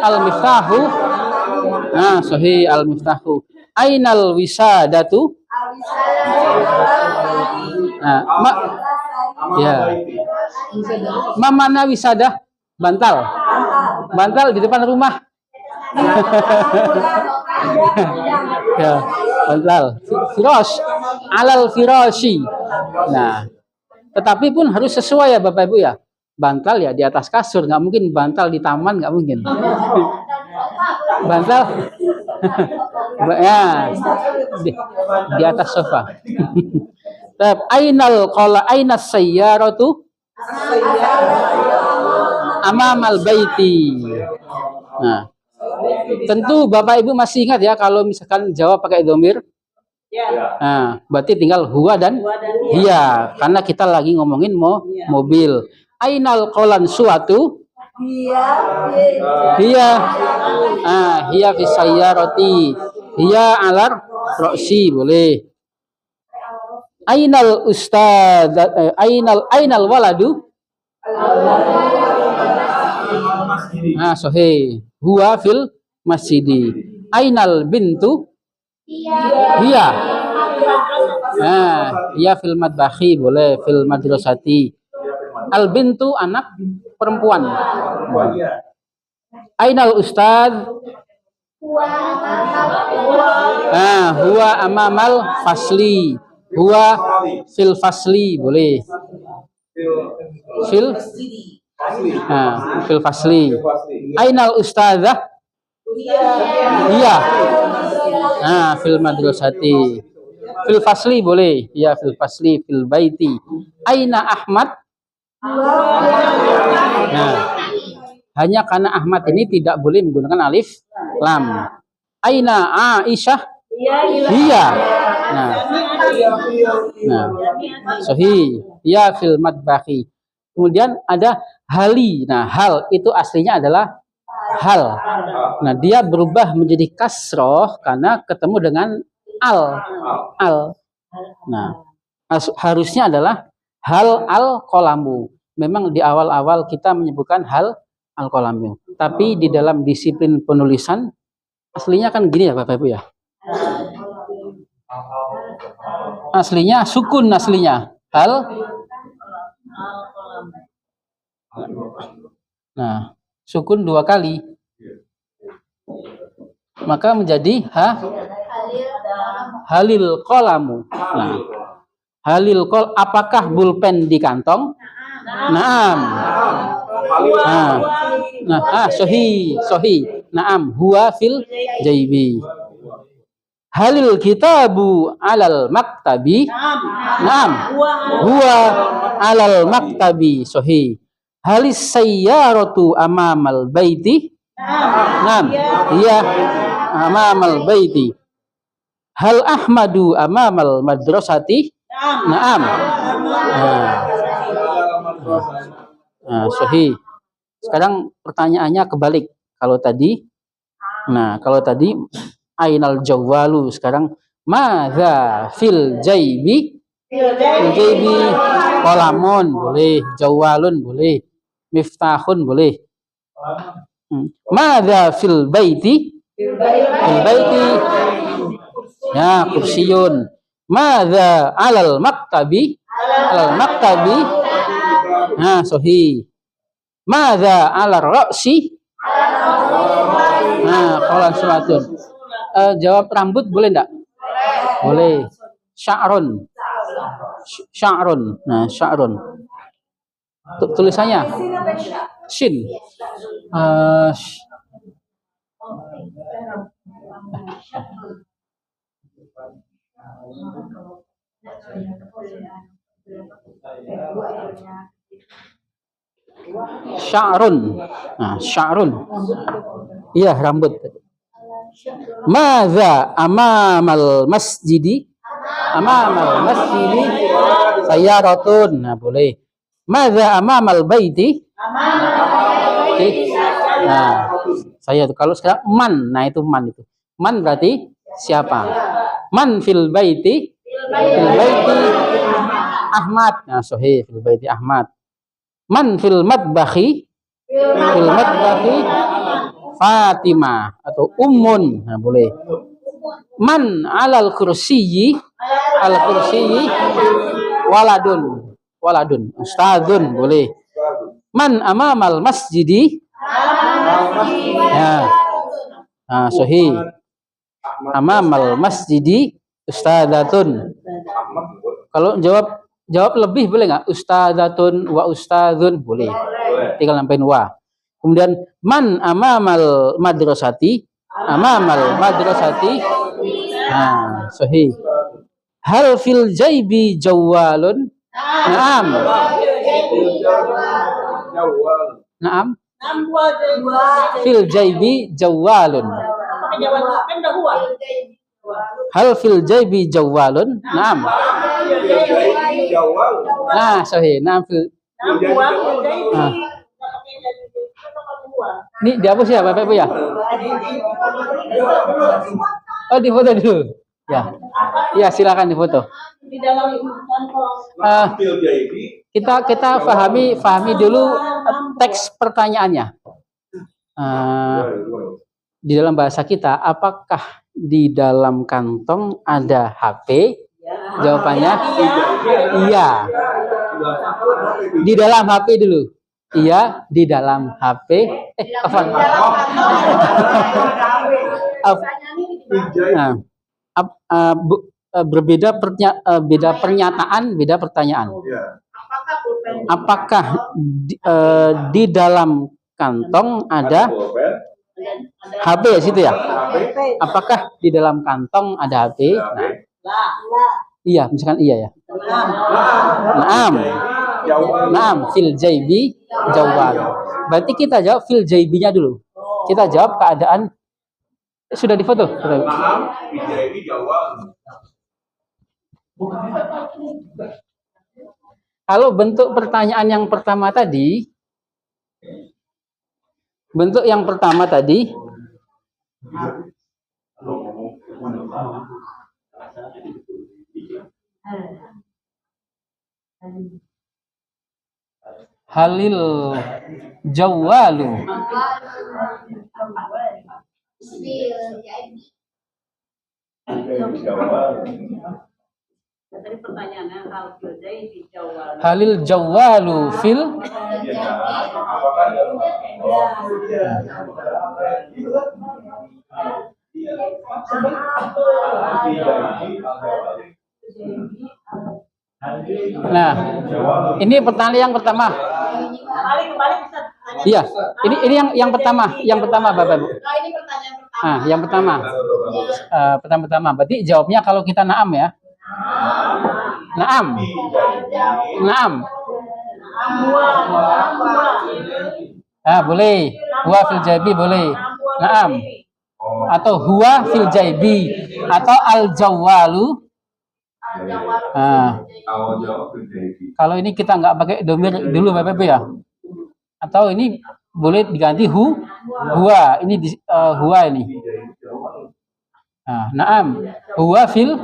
Al-miftahu Nah, sahih al-miftahu. Ainal wisadatu? Nah, ya. Mana wisada? Bantal. Bantal di depan rumah. Ya, bantal. Firosh. Alal firoshi. Nah, tetapi pun harus sesuai ya Bapak Ibu ya. Bantal ya di atas kasur, nggak mungkin bantal di taman, nggak mungkin. Bantal ya di atas sofa. Ainas sayyaratu amamal baiti. Nah, tentu Bapak Ibu masih ingat ya kalau misalkan jawab pakai domir. Nah, berarti tinggal huwa dan hiya karena kita lagi ngomongin mobil. Ainal qolan suatu hiya fi sayyarati hiya alar roksi boleh. Ainal ustad ainal waladu sahih huwa fil masjidi. Ainal bintu hiya hiya fil madbahi boleh, fil madrasati. Al bintu anak perempuan. Ainal ustad huwa amamal fasli. Huwa fil fasli boleh. Fil fasli. Ainal ustadzah? Iya. Fil madrasati. Fil fasli boleh. Ya fil fasli fil baiti. Aina Ahmad? Nah, hanya karena Ahmad ini tidak boleh menggunakan alif lam. Aina Aisyah? Iya. Nah, sahih. Ya fil madbahi. Kemudian ada hali. Nah, hal itu aslinya adalah hal. Nah, dia berubah menjadi kasroh karena ketemu dengan al. Nah, harusnya adalah hal al-qolamu. Memang di awal-awal kita menyebutkan hal al-qolamu. Tapi di dalam disiplin penulisan aslinya kan gini ya Bapak Ibu ya. Aslinya sukun aslinya. Hal. Nah, sukun 2 kali. Maka menjadi halil qolamu. Nah, halil qol apakah pulpen di kantong? Naam. Sahih. Naam, huwa fil jaibi. Halil kitabu alal maktabi? Naam. Huwa alal maktabi. Sahih. Halis sayyaratu amamal baiti? Naam. Iya, amamal baiti. Hal Ahmadu amamal madrasati? Naam. Sahih. Sekarang pertanyaannya kebalik. Kalau tadi ainal jawalu, sekarang madza fil jaibi? Fil jaibi qalamun boleh, jawalun boleh, miftahun boleh. Madza fil baiti? Fil baiti ya kursiyun. Madza alal maktabi? Alal maktabi. Sahih. Madza alar ra'si? Qolan suatun. Jawab rambut boleh enggak? Boleh. Sya'run. Nah, sya'run. Tulisannya shin. Sya'run. Nah, sya'run. Iya, rambut. Madza amamal masjidi? Amamal masjidi sayyaratun. Nah, boleh. Madza amamal baiti? Nah, saya itu kalau sekarang man. Nah, itu man itu. Man berarti siapa? Man fil baiti? Fil baiti Ahmad. Nah, sahih fil baiti Ahmad. Man fil madbahi? Fil madbahi Fatimah atau Ummun, nah, boleh. Man alal kursiyyi, al kursiyyi waladun, waladun, ustadzun, boleh. Man amamal masjidi, ya, nah, sahih. Amamal masjidi ustadzatun. Kalau jawab lebih boleh nggak? Ustadzatun wa ustadzun, boleh. Tinggal nambahin wa. Kemudian man amamal madrasati, amamal madrasati, nah, sahih. Hal fil jaibi jawalun, naam, naam, fil jaibi jawalun. Hal fil jaibi jawalun, naam. Nah, sahih. Naam fil. Nah. Ini dihapus ya, Bapak Ibu ya? Oh, difoto dulu. Ya. Ya, silakan difoto. Kita pahami dulu teks pertanyaannya. Di dalam bahasa kita, apakah di dalam kantong ada HP? Jawabannya iya. Di dalam HP dulu. Iya, di dalam HP. Berbeda beda pernyataan, beda pertanyaan. Apakah di dalam kantong ada HP ya situ ya? Apakah di dalam kantong ada HP? Nah, iya, misalkan iya ya. Naam. Naam fil jaibi jawab. Berarti kita jawab fil jaibinya dulu. Kita jawab keadaan sudah difoto. Kalau bentuk pertanyaan yang pertama tadi, halil jawalu. Tadi pertanyaannya Halil jawalu fil Nah, ini pertanyaan yang pertama. Iya, ini yang pertama, Bapak Ibu. ini pertanyaan pertama. Nah, yang pertama. Pertama. Berarti jawabnya kalau kita naam ya. Naam. Naam. Ah, boleh. Huwa fil jaibi boleh. Naam. Atau huwa fil jaibi atau al jawalu. Nah, kalau ini kita nggak pakai domir dulu Bapak Ibu ya. Atau ini boleh diganti huwa. Ini huwa ini. Nah, naam. Huwa fil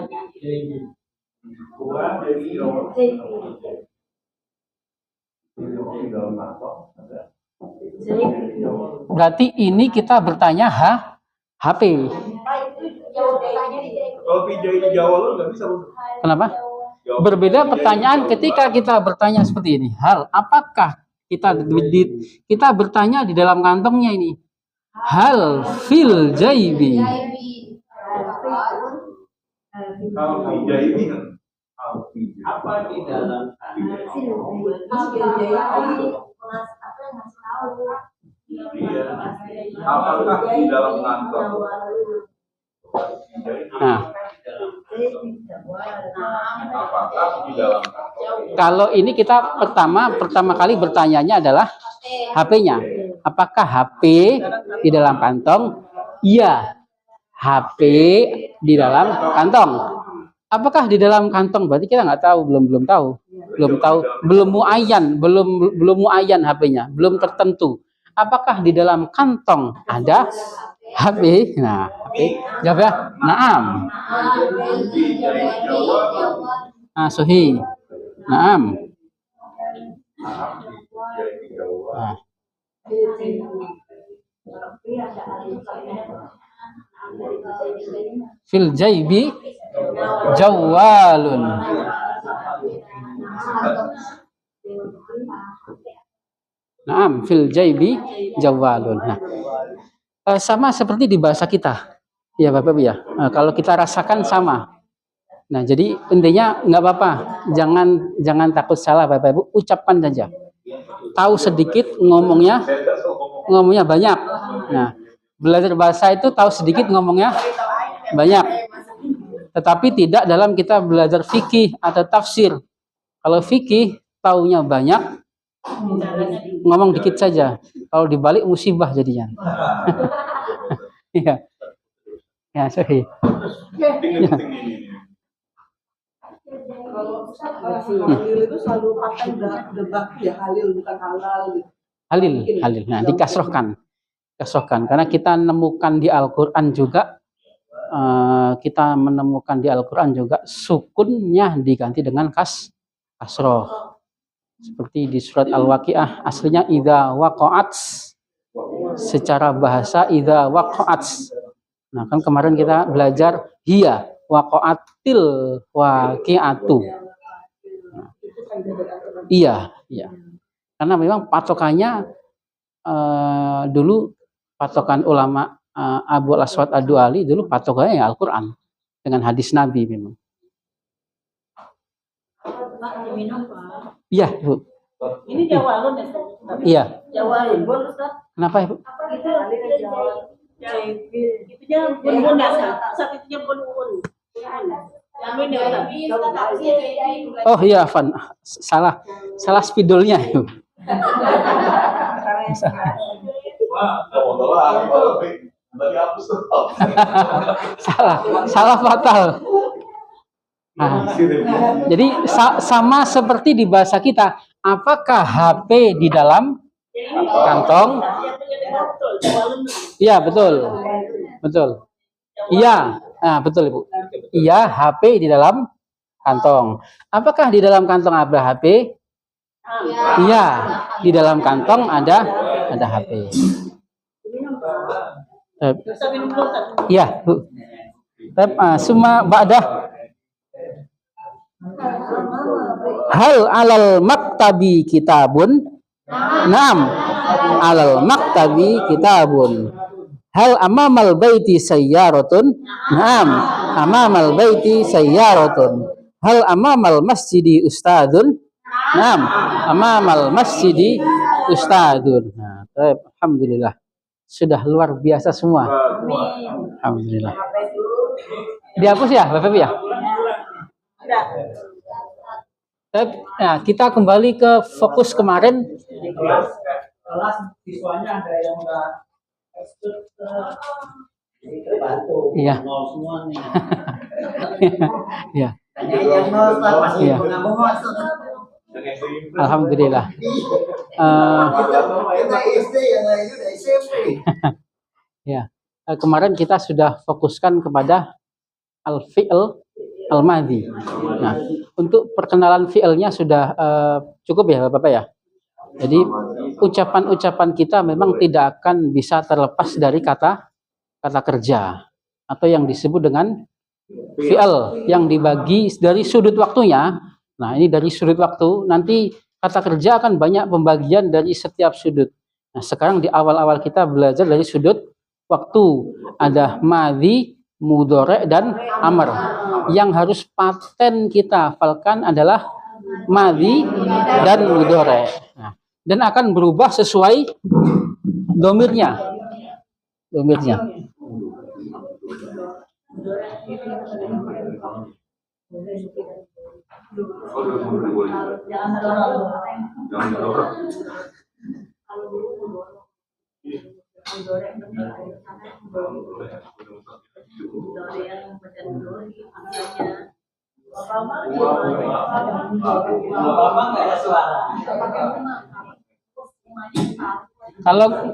berarti ini kita bertanya HP. Kalau video ini Jawa nggak bisa. Kenapa? Berbeda pertanyaan ketika kita bertanya seperti ini. Hal, apakah kita bertanya di dalam kantongnya ini? Hal fil jaibi. Apa di dalam Apakah di dalam kantong? Nah, Apakah di dalam kantong? kalau ini kita pertama kali bertanyanya adalah HP-nya. Apakah HP di dalam kantong? Iya, HP di dalam kantong. Apakah di dalam kantong? Berarti kita nggak tahu, belum tahu, belum muayyan HP-nya, belum tertentu. Apakah di dalam kantong ada HP? Nah, HP jawab ya, naam. Nah, sahih. Naam. Nah. Fil jaibi jawalun. Naam, fil jaibi jawalun. Nah, sama seperti di bahasa kita. Ya Bapak Ibu ya. Kalau kita rasakan sama. Nah, jadi intinya nggak apa-apa. Jangan takut salah Bapak Ibu, ucapkan saja. Tahu sedikit ngomongnya banyak. Nah, belajar bahasa itu tahu sedikit ngomongnya banyak. Tetapi tidak dalam kita belajar fikih atau tafsir. Kalau fikih taunya banyak, ngomong dikit saja. Kalau dibalik musibah jadinya. Iya. Ya, sorry. Ya. Kalau halil itu selalu pakai debat ya, halil bukan halal gitu. Halil. Nah, dikasrohkan. Karena kita menemukan di Al-Quran juga, sukunnya diganti dengan kasroh. Seperti di surat Al-Waqiah, aslinya idza waqa'at. Secara bahasa idza waqa'at. Nah, kan kemarin kita belajar hiya waqa'atil waqi'atu. Nah, iya. Karena memang patokannya dulu patokan ulama Abu Al-Aswad Ad-Du'ali dulu patokannya ya Al-Quran dengan hadis Nabi memang. Iya, Bu. Ini jawalun ya? Iya. Jawalun, Ustaz. Kenapa, Ibu? Itunya bun-bun ya, saat itunya bun-bun. Oh iya, Van. Salah spidolnya, Ibu. Salah fatal. Nah, jadi sama seperti di bahasa kita, apakah HP di dalam kantong? Iya, betul. Iya, betul Ibu. Iya, HP di dalam kantong. Apakah di dalam kantong ada HP? Iya, di dalam kantong ada HP. Iya, Bu. Summa ba'dah hal alal maktabi kitabun. Naam, alal maktabi kitabun. Hal amamal baiti sayyaratun. Naam, amamal baiti sayyaratun. Hal amamal masjidi ustadun. Naam, amamal masjidi ustadun. Nah, alhamdulillah. Sudah luar biasa semua. Alhamdulillah. Dihapus ya, Bapak Ibu ya? Nah, kita kembali ke fokus kemarin. Kelas siswanya ada yang udah terbantu. Iya. Nol semua nih. Iya. Iya. Alhamdulillah. Ya. Kemarin kita sudah fokuskan kepada al-fi'l al-madhi. Nah, untuk perkenalan fi'ilnya sudah cukup ya Bapak ya. Jadi ucapan-ucapan kita memang tidak akan bisa terlepas dari kata kerja atau yang disebut dengan fi'il yang dibagi dari sudut waktunya. Nah, ini dari sudut waktu, nanti kata kerja akan banyak pembagian dari setiap sudut. Nah, sekarang di awal-awal kita belajar dari sudut waktu. Ada madhi, mudhari' dan amr. Yang harus paten kita hafalkan adalah madhi dan mudhari'. Nah, dan akan berubah sesuai domirnya.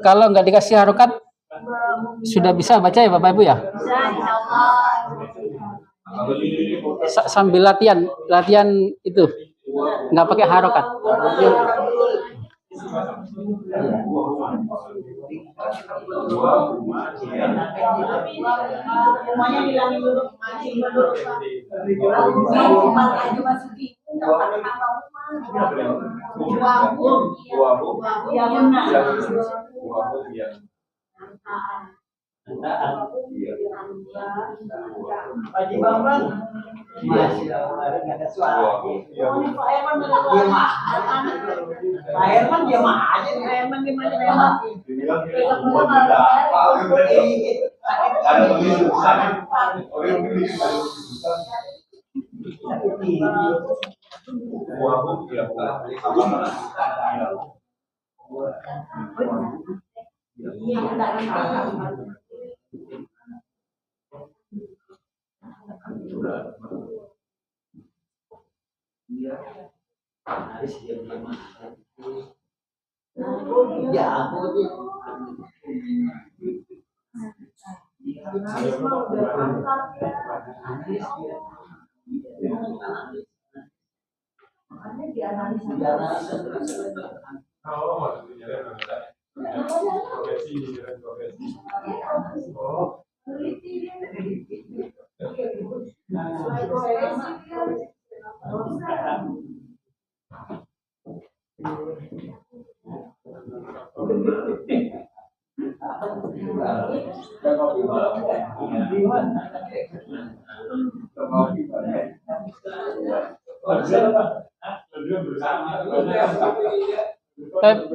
Kalau nggak dikasih harokat sudah bisa baca ya Bapak Ibu ya? Sambil latihan itu nggak pakai harokat. Semuanya bilangin dulu, masih dulu. Haji Bambang masih nggak ada suara. Pak Herman nggak ada suara. Pak Herman diam aja. Pak Herman di mana memang?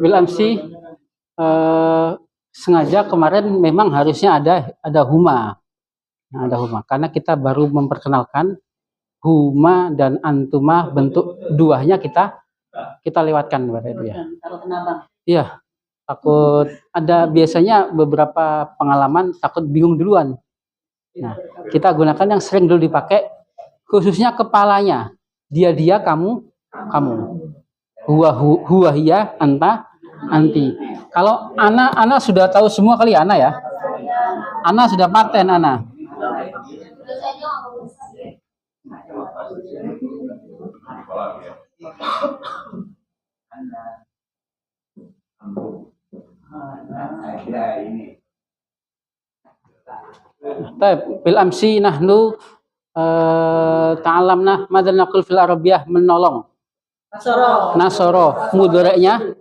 Bil Amsi, sengaja kemarin memang harusnya ada huma. Nah, ada huma karena kita baru memperkenalkan huma dan antuma, bentuk duanya kita lewatkan Bapak Ibu ya. Iya, takut ada biasanya beberapa pengalaman takut bingung duluan. Nah, kita gunakan yang sering dulu dipakai, khususnya kepalanya. Dia, kamu. Huwa, hiya, anta, anti. Kalau ana sudah tahu semua kali ana ya. Ana sudah paten ana. Bil amsi nahnu ta'alamna madzal naqul fil arabiyah, menolong. Nasoro mudhari'nya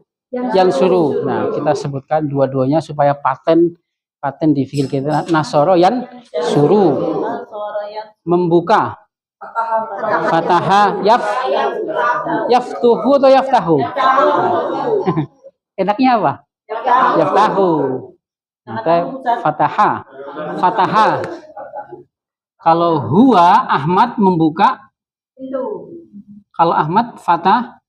yang suruh. Nah, kita sebutkan dua-duanya supaya paten di fikir kita. Nasoro yang suruh. Membuka. Fataha yaftuhu atau yaftahu? Enaknya apa? Yaftahu. Fataha. Kalau huwa Ahmad membuka. Kalau Ahmad fataha.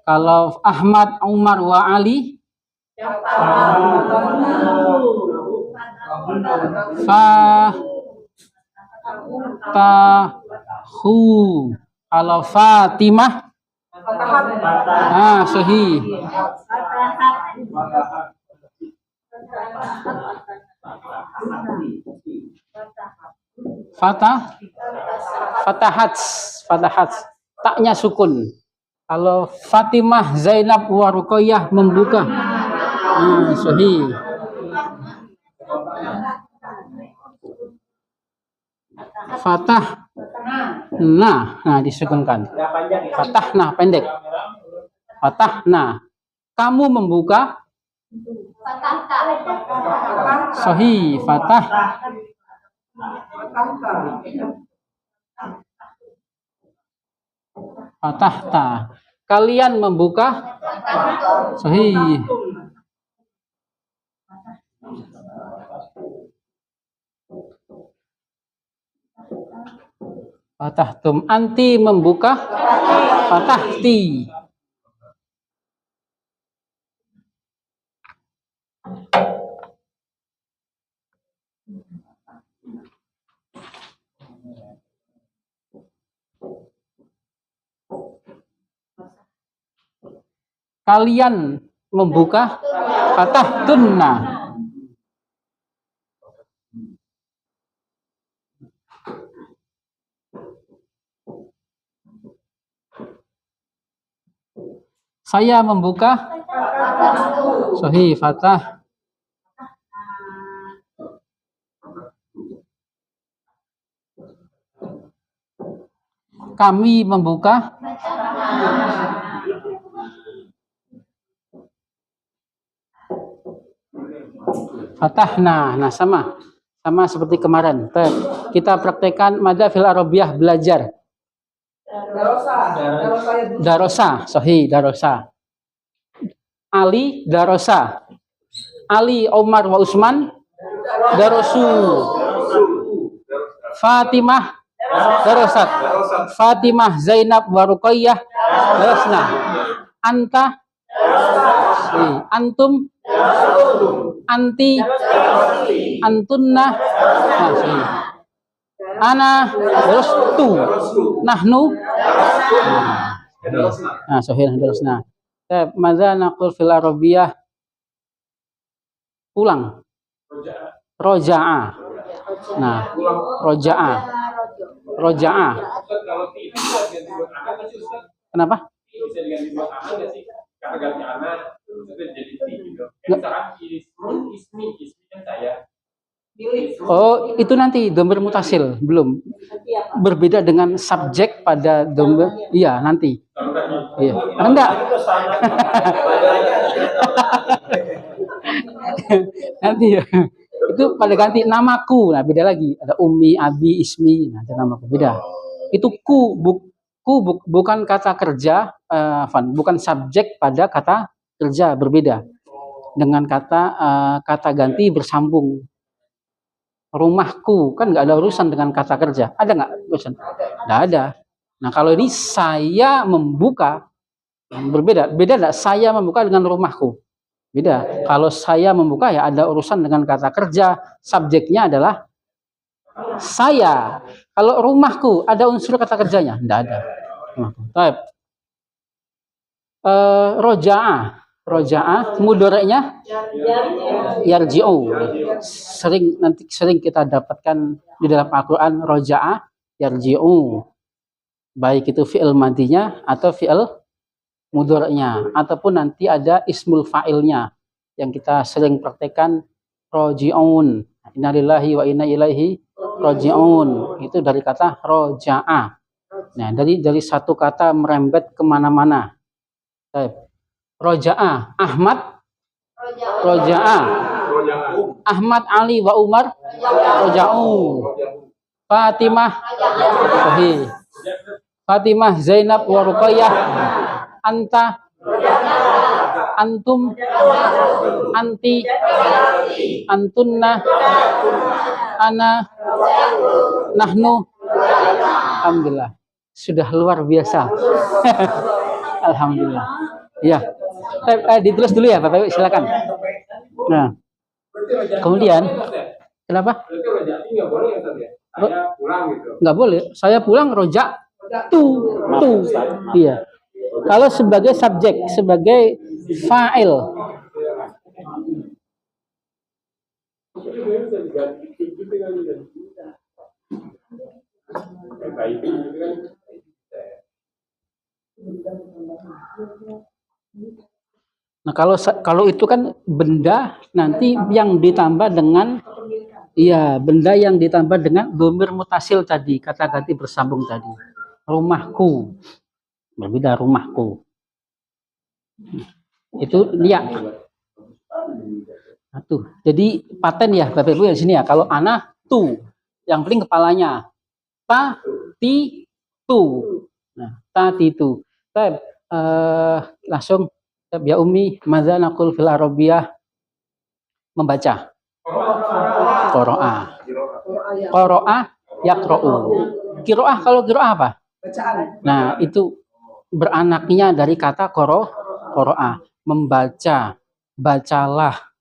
Kalau Ahmad, Umar wa Ali fatahu. Kalau Fatimah sahih. Fatahat. Taknya sukun. Kalau Fatimah, Zainab, wa Ruqayyah membuka. Sahih. Nah disukunkan. Fatahna pendek. Fatahna. Kamu membuka. Sahih. Fatahta. Kalian membuka. Sahih. Fatahtum. Anti membuka. Fatahti. Kalian membuka. Fatahtunna. Saya membuka. Sahih, fatah. Kami membuka. Fatahna. Nah, sama seperti kemarin. Kita praktekkan mada fil arabiyah, belajar. Darosa, sahih, darosa. Ali, darosa. Ali, Omar, wa Usman, darosu. Fatimah, darosat. Fatimah, Zainab, wa Ruqayyah, darosna. Anta, antum, anti, antunna, ana, darostu, nahnu. Nah, sahih, darosna. Madza naqul fil arabiyah, pulang. Roja'a. Nah, roja'a. Roja'a. Kenapa? Bisa diganti buat anak nggak sih? Karena ganti anak terus jadi gitu. Misalkan ismi kan saya. Oh, itu nanti domir mutasil, belum. Berbeda dengan subjek pada domir. Iya, nanti. Iya. Enggak. Nanti ya. Itu pada ganti namaku. Nah, beda lagi. Ada ummi, abi, ismi. Nah, ada namaku. Beda. Itu bukan kata kerja, bukan subjek pada kata kerja, berbeda. Dengan kata ganti bersambung. Rumahku kan nggak ada urusan dengan kata kerja. Ada nggak urusan? Nggak ada. Nah, kalau ini saya membuka, berbeda. Beda nggak? Saya membuka dengan rumahku. Beda. Kalau saya membuka ya ada urusan dengan kata kerja. Subjeknya adalah saya. Kalau rumahku ada unsur kata kerjanya? Nggak ada. Baik. Roja'a, mudorenya yarji'u. Sering kita dapatkan di dalam Al-Qur'an roja'a yarji'u. Baik itu fi'il madinya atau fi'il mudorenya, ataupun nanti ada ismul fa'ilnya yang kita sering praktekkan, roji'un. Innalillahi wa inna ilaihi roji'un. Itu dari kata roja'a. Nah, dari satu kata merembet kemana-mana. Roja'a, Ahmad, roja'a, Ahmad, Ali, wa Umar, roja'u. Fatimah, sahih. Fatimah, Zainab, wa Ruqayyah. Anta, antum, anti, antunna, ana, nahnu. Alhamdulillah, sudah luar biasa. Alhamdulillah. Ya, ditulis dulu ya, Bapak Ibu, silakan. Nah, kemudian, kenapa? Nggak boleh. Saya pulang rojak tu. Iya. Kalau sebagai subjek, sebagai fa'il. Nah, kalau itu kan benda nanti yang ditambah dengan benda yang ditambah dengan dhamir mutasil tadi, kata ganti bersambung tadi. Rumahku. Berbeda rumahku. Itu lihat. Nah, tuh. Jadi paten ya Bapak Ibu di sini ya. Kalau ana tu, yang penting kepalanya. Ta ti tu. Nah, ta ti tu. Langsung ya Umi, madza naqul fil arabiyah, membaca. Qara'a yaqra'u. Qira'ah, kalau qira'ah apa? Bacaan. Nah, itu beranaknya dari kata qara'a, membaca, bacalah,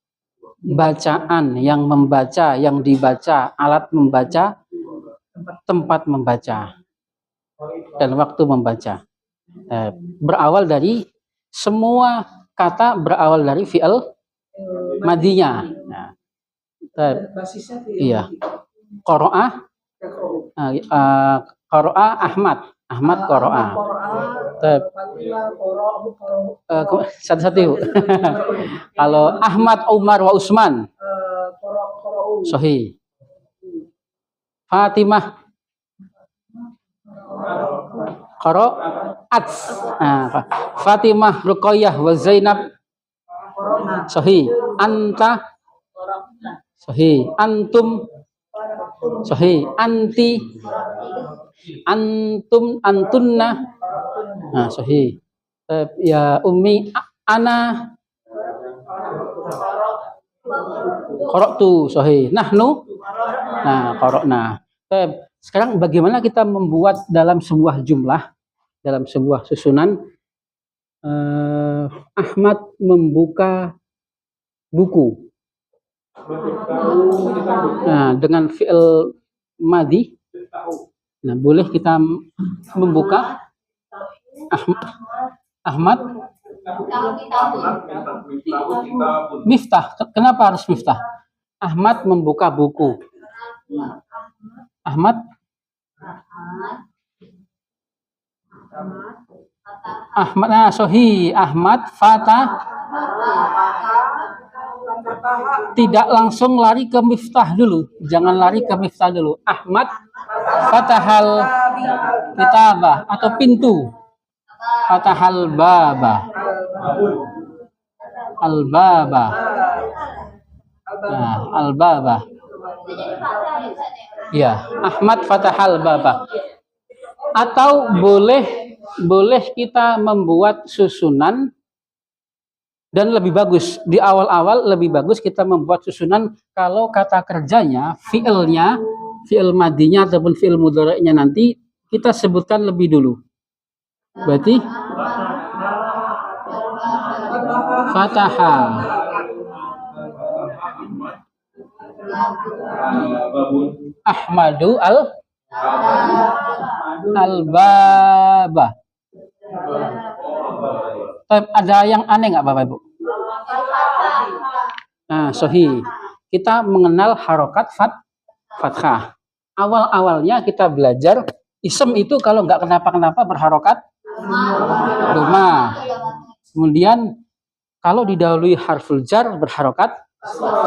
bacaan, yang membaca, yang dibaca, alat membaca, tempat membaca, dan waktu membaca. Berawal dari semua kata berawal dari fi'il madinya. Nah, iya. Qara'a, Ahmad qara'a. Tab. Fatimah, Koro, Satu-satu. Kalau Ahmad, Umar, wa Utsman. Koro, Sahih. Fatimah. Qaraat. Fatimah, Ruqayyah, wa Zainab. Sahih. Anta. Sahih. Antum. Sahih. Anti. Antum, antunna. Nah, sahih. Ya ummi, ana. Qara'tu, sahih. Nahnu. Nah, qara'na. Sekarang bagaimana kita membuat dalam sebuah jumlah, dalam sebuah susunan? Ahmad membuka buku. Nah, dengan fi'il madhi. Nah, boleh kita membuka Ahmad miftah. Kenapa harus miftah? Ahmad membuka buku. Ahmad nah sahih. Ahmad fatah. Tidak langsung lari ke miftah dulu. Jangan lari ke miftah dulu. Ahmad fatahal kitabah atau pintu. Fatahal baba. Al-baba. Nah, al-baba. Ya, Ahmad fatahal baba. Atau boleh kita membuat susunan dan lebih bagus di awal-awal, lebih bagus kita membuat susunan kalau kata kerjanya, fiilnya, fiil madinya ataupun fiil mudhari'nya nanti kita sebutkan lebih dulu. Berarti fataha. Ahmadu al-baba. Ada yang aneh nggak Bapak Ibu? Nah, sahih. Kita mengenal harokat fathah. Awal-awalnya kita belajar isem itu kalau nggak kenapa-kenapa berharokat doma. Kemudian kalau didahului harful jar berharokat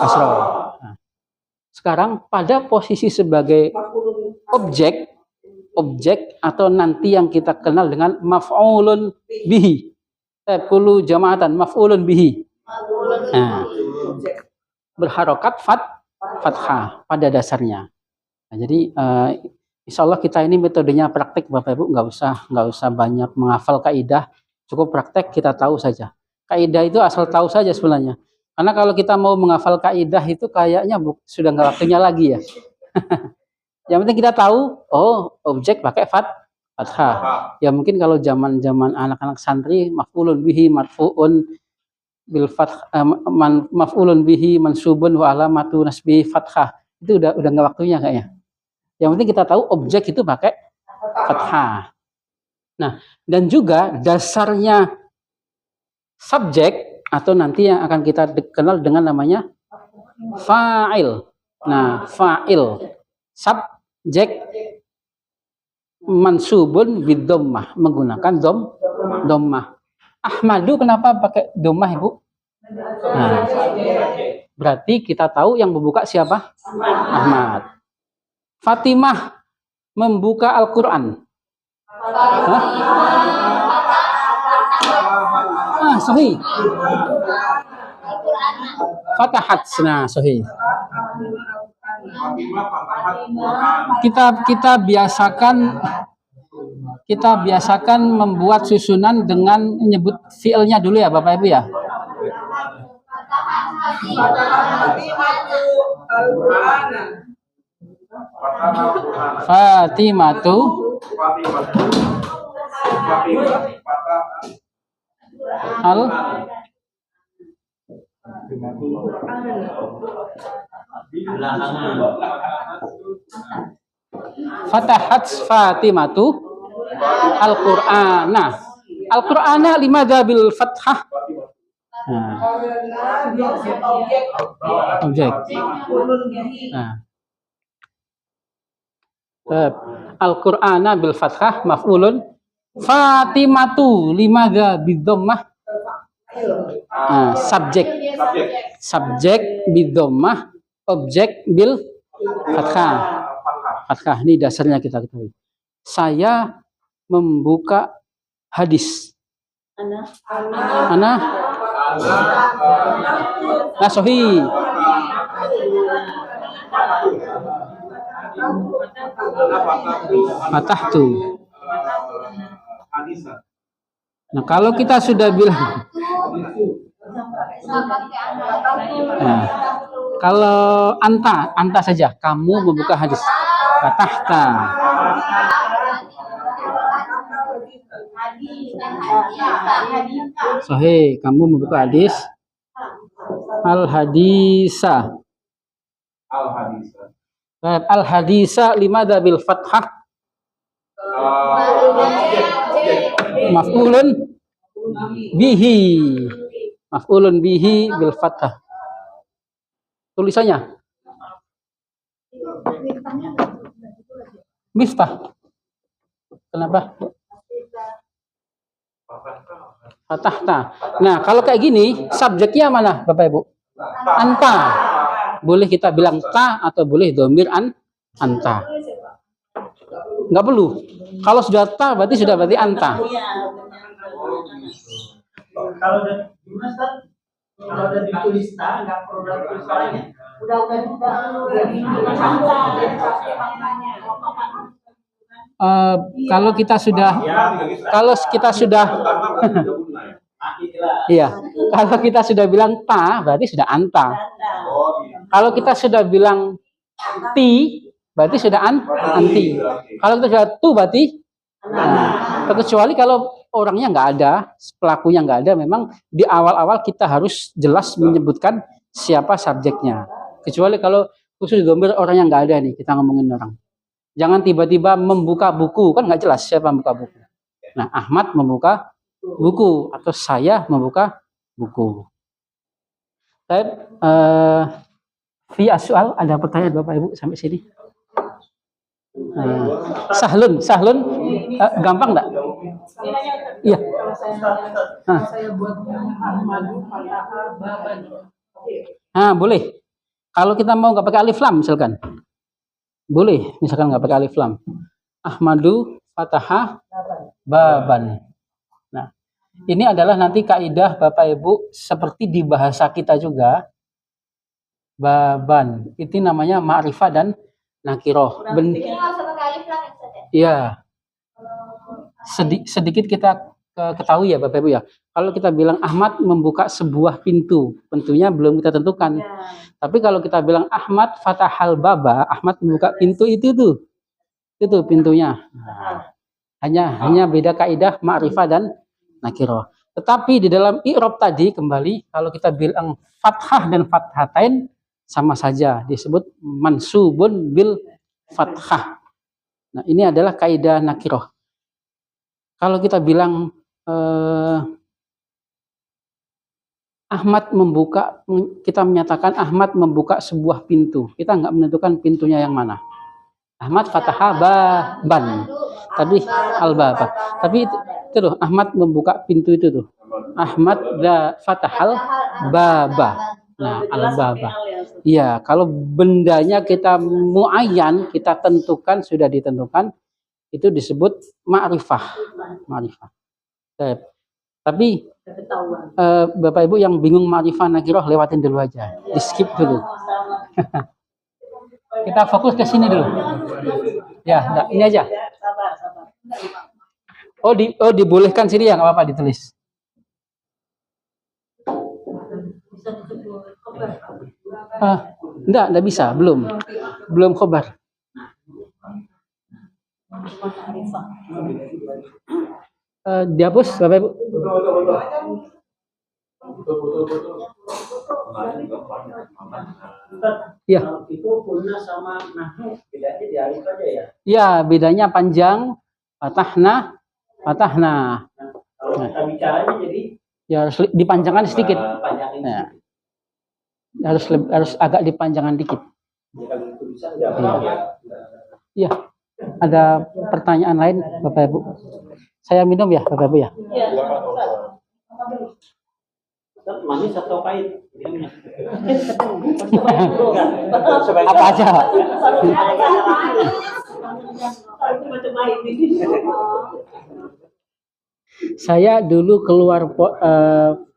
kasroh. Nah, sekarang pada posisi sebagai objek atau nanti yang kita kenal dengan maf'ulun bihi. Kullu jama'atan maf'ulun bihi. Nah, berharokat fathah pada dasarnya. Nah, jadi insya Allah kita ini metodenya praktek Bapak Ibu, nggak usah banyak menghafal kaidah, cukup praktek kita tahu saja. Kaidah itu asal tahu saja sebenarnya. Karena kalau kita mau menghafal kaidah itu kayaknya sudah nggak waktunya lagi ya. Yang penting kita tahu, oh objek pakai fathah. Ya mungkin kalau zaman anak-anak santri maf'ulun bihi marfu'un bil fathah, maf'ulun bihi mansubun wa alamatu nasbihi fathah. Itu udah nggak waktunya kayaknya. Yang penting kita tahu objek itu pakai fathah. Nah, dan juga dasarnya subjek atau nanti yang akan kita kenal dengan namanya fa'il. Nah, fa'il subjek mansubun bidhammah, menggunakan dhammah. Ahmadu kenapa pakai dhammah, Ibu? Nah, berarti kita tahu yang membuka siapa? Ahmad. Fatimah membuka Al-Qur'an. Sahih. Fatahat. Nah, sahih. Kita biasakan membuat susunan dengan menyebut fiilnya dulu ya Bapak Ibu ya. Fatimatu al Fatahat Fatimatu Al-Qur'ana. Al-Qur'ana limadha bil fathah? Nah. Objek. Nah. Al-Qur'ana bil fathah maf'ulun Fatimatu limadha bidhammah. Subjek. Subjek bidhammah, objek bil fathah. Fathah ini dasarnya kita ketahui. Saya membuka hadis. Ana Nasohi. Fatahtu. Nah, kalau kita sudah bilang, nah, kalau anta saja, kamu membuka hadis. Fatahta. Sahih, kamu membuka hadis. Al-hadisa. Al-hadisa limadha bil fathah. Maf'ulun bihi. Maf'ulun bihi bil fathah. Tulisannya Miftah. Kenapa? Fatahta. Nah, kalau kayak gini, subjeknya mana, Bapak Ibu? Anta. Boleh kita bilang ta atau boleh domir anta. Nggak perlu. Kalau sudah ta berarti anta. Kalau udah gimana, Ustaz? Kalau udah ditulis ta, nggak perlu tulis suaranya. Udah. Kalau kita sudah iya, kalau kita sudah bilang ta berarti sudah anta. Kalau kita sudah bilang ti berarti sudah anti. Kalau kita sudah tu berarti terkecuali kalau orangnya nggak ada, pelakunya nggak ada, memang di awal-awal kita harus jelas menyebutkan siapa subjeknya. Kecuali kalau khusus domir orang yang nggak ada nih, kita ngomongin orang. Jangan tiba-tiba membuka buku, kan nggak jelas siapa membuka buku. Nah, Ahmad membuka buku atau saya membuka buku. Baik, via soal ada pertanyaan Bapak Ibu sampai sini? Sahlun, gampang nggak? Iya. Saya buat Ahmadu Fatahah Baban. Boleh. Kalau kita mau nggak pakai alif lam, misalkan. Boleh, misalkan nggak pakai alif lam. Ahmadu Fatahah Baban. Nah, ini adalah nanti kaidah Bapak Ibu seperti di bahasa kita juga. Baban. Itu namanya ma'rifah dan nakiroh. Iya. Sedikit kita ketahui ya Bapak Ibu ya. Kalau kita bilang Ahmad membuka sebuah pintu, tentunya belum kita tentukan. Tapi kalau kita bilang Ahmad fatahal baba, Ahmad membuka pintu itu pintunya. Hanya beda kaidah ma'rifah dan nakiroh. Tetapi di dalam i'rab tadi kembali kalau kita bilang fathah dan fathatain sama saja, disebut mansubun bil fathah. Nah, ini adalah kaidah nakiroh. Kalau kita bilang Ahmad membuka, kita menyatakan Ahmad membuka sebuah pintu. Kita nggak menentukan pintunya yang mana. Ahmad fatahah baban. Tadi al-baba. Tapi itu loh, Ahmad membuka pintu itu tuh. Ahmad fatahal baba. Nah, al-baba. Iya, kalau bendanya kita muayyan, kita tentukan, sudah ditentukan, itu disebut ma'rifah. Tapi Bapak Ibu yang bingung ma'rifah nakiroh, lewatin dulu aja, di skip dulu. Kita fokus ke sini dulu. Ya, ini aja. Oh, dibolehkan sini ya, nggak apa-apa ditulis. Enggak bisa, belum khobar. Dihapus Bapak Ibu. Iya. Itu kunna sama nahnu bedanya di alif aja ya. Iya, bedanya panjang, fatahna. Kalau kita bicaranya jadi Ya harus dipanjangkan sedikit. panjangin Ya. Harus agak dipanjangkan dikit. Kalau tulisan enggak Iya. Ada pertanyaan lain Bapak Ibu? Saya minum ya, Bapak Ibu ya. Iya. Manis atau pahit? Apa aja, Pak? Saya dulu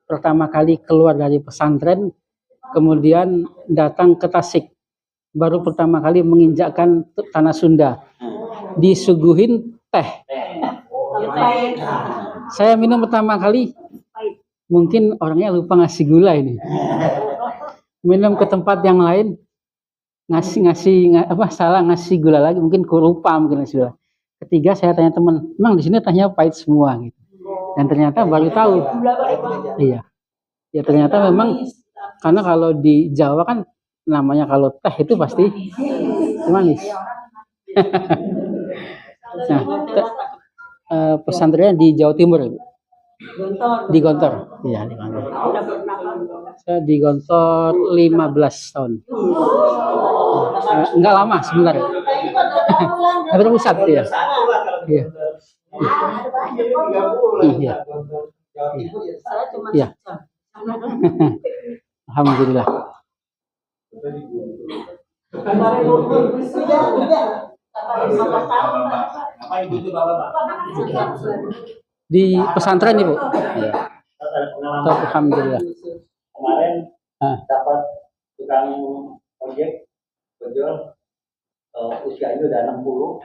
pertama kali keluar dari pesantren, kemudian datang ke Tasik. Baru pertama kali menginjakkan tanah Sunda. Disuguhin teh. Saya minum pertama kali, mungkin orangnya lupa ngasih gula ini. Minum ke tempat yang lain, salah ngasih gula lagi, mungkin lupa mungkin ngasih gula. Ketiga saya tanya teman, memang di sini tehnya pahit semua gitu. Dan ternyata baru tahu. Iya. Ya ternyata memang karena kalau di Jawa kan namanya kalau teh itu pasti manis. Nah, pesantrennya di Jawa Timur, Ibu. Di Gontor. Iya, di Gontor. Saya di Gontor 15 tahun. Enggak lama sebenarnya. Hampir pusat ya. Iya. Iya. Iya. Alhamdulillah. Di pesantren Ibu. Iya. Alhamdulillah. Kemarin dapat tukang ojek penjual usianya udah 60.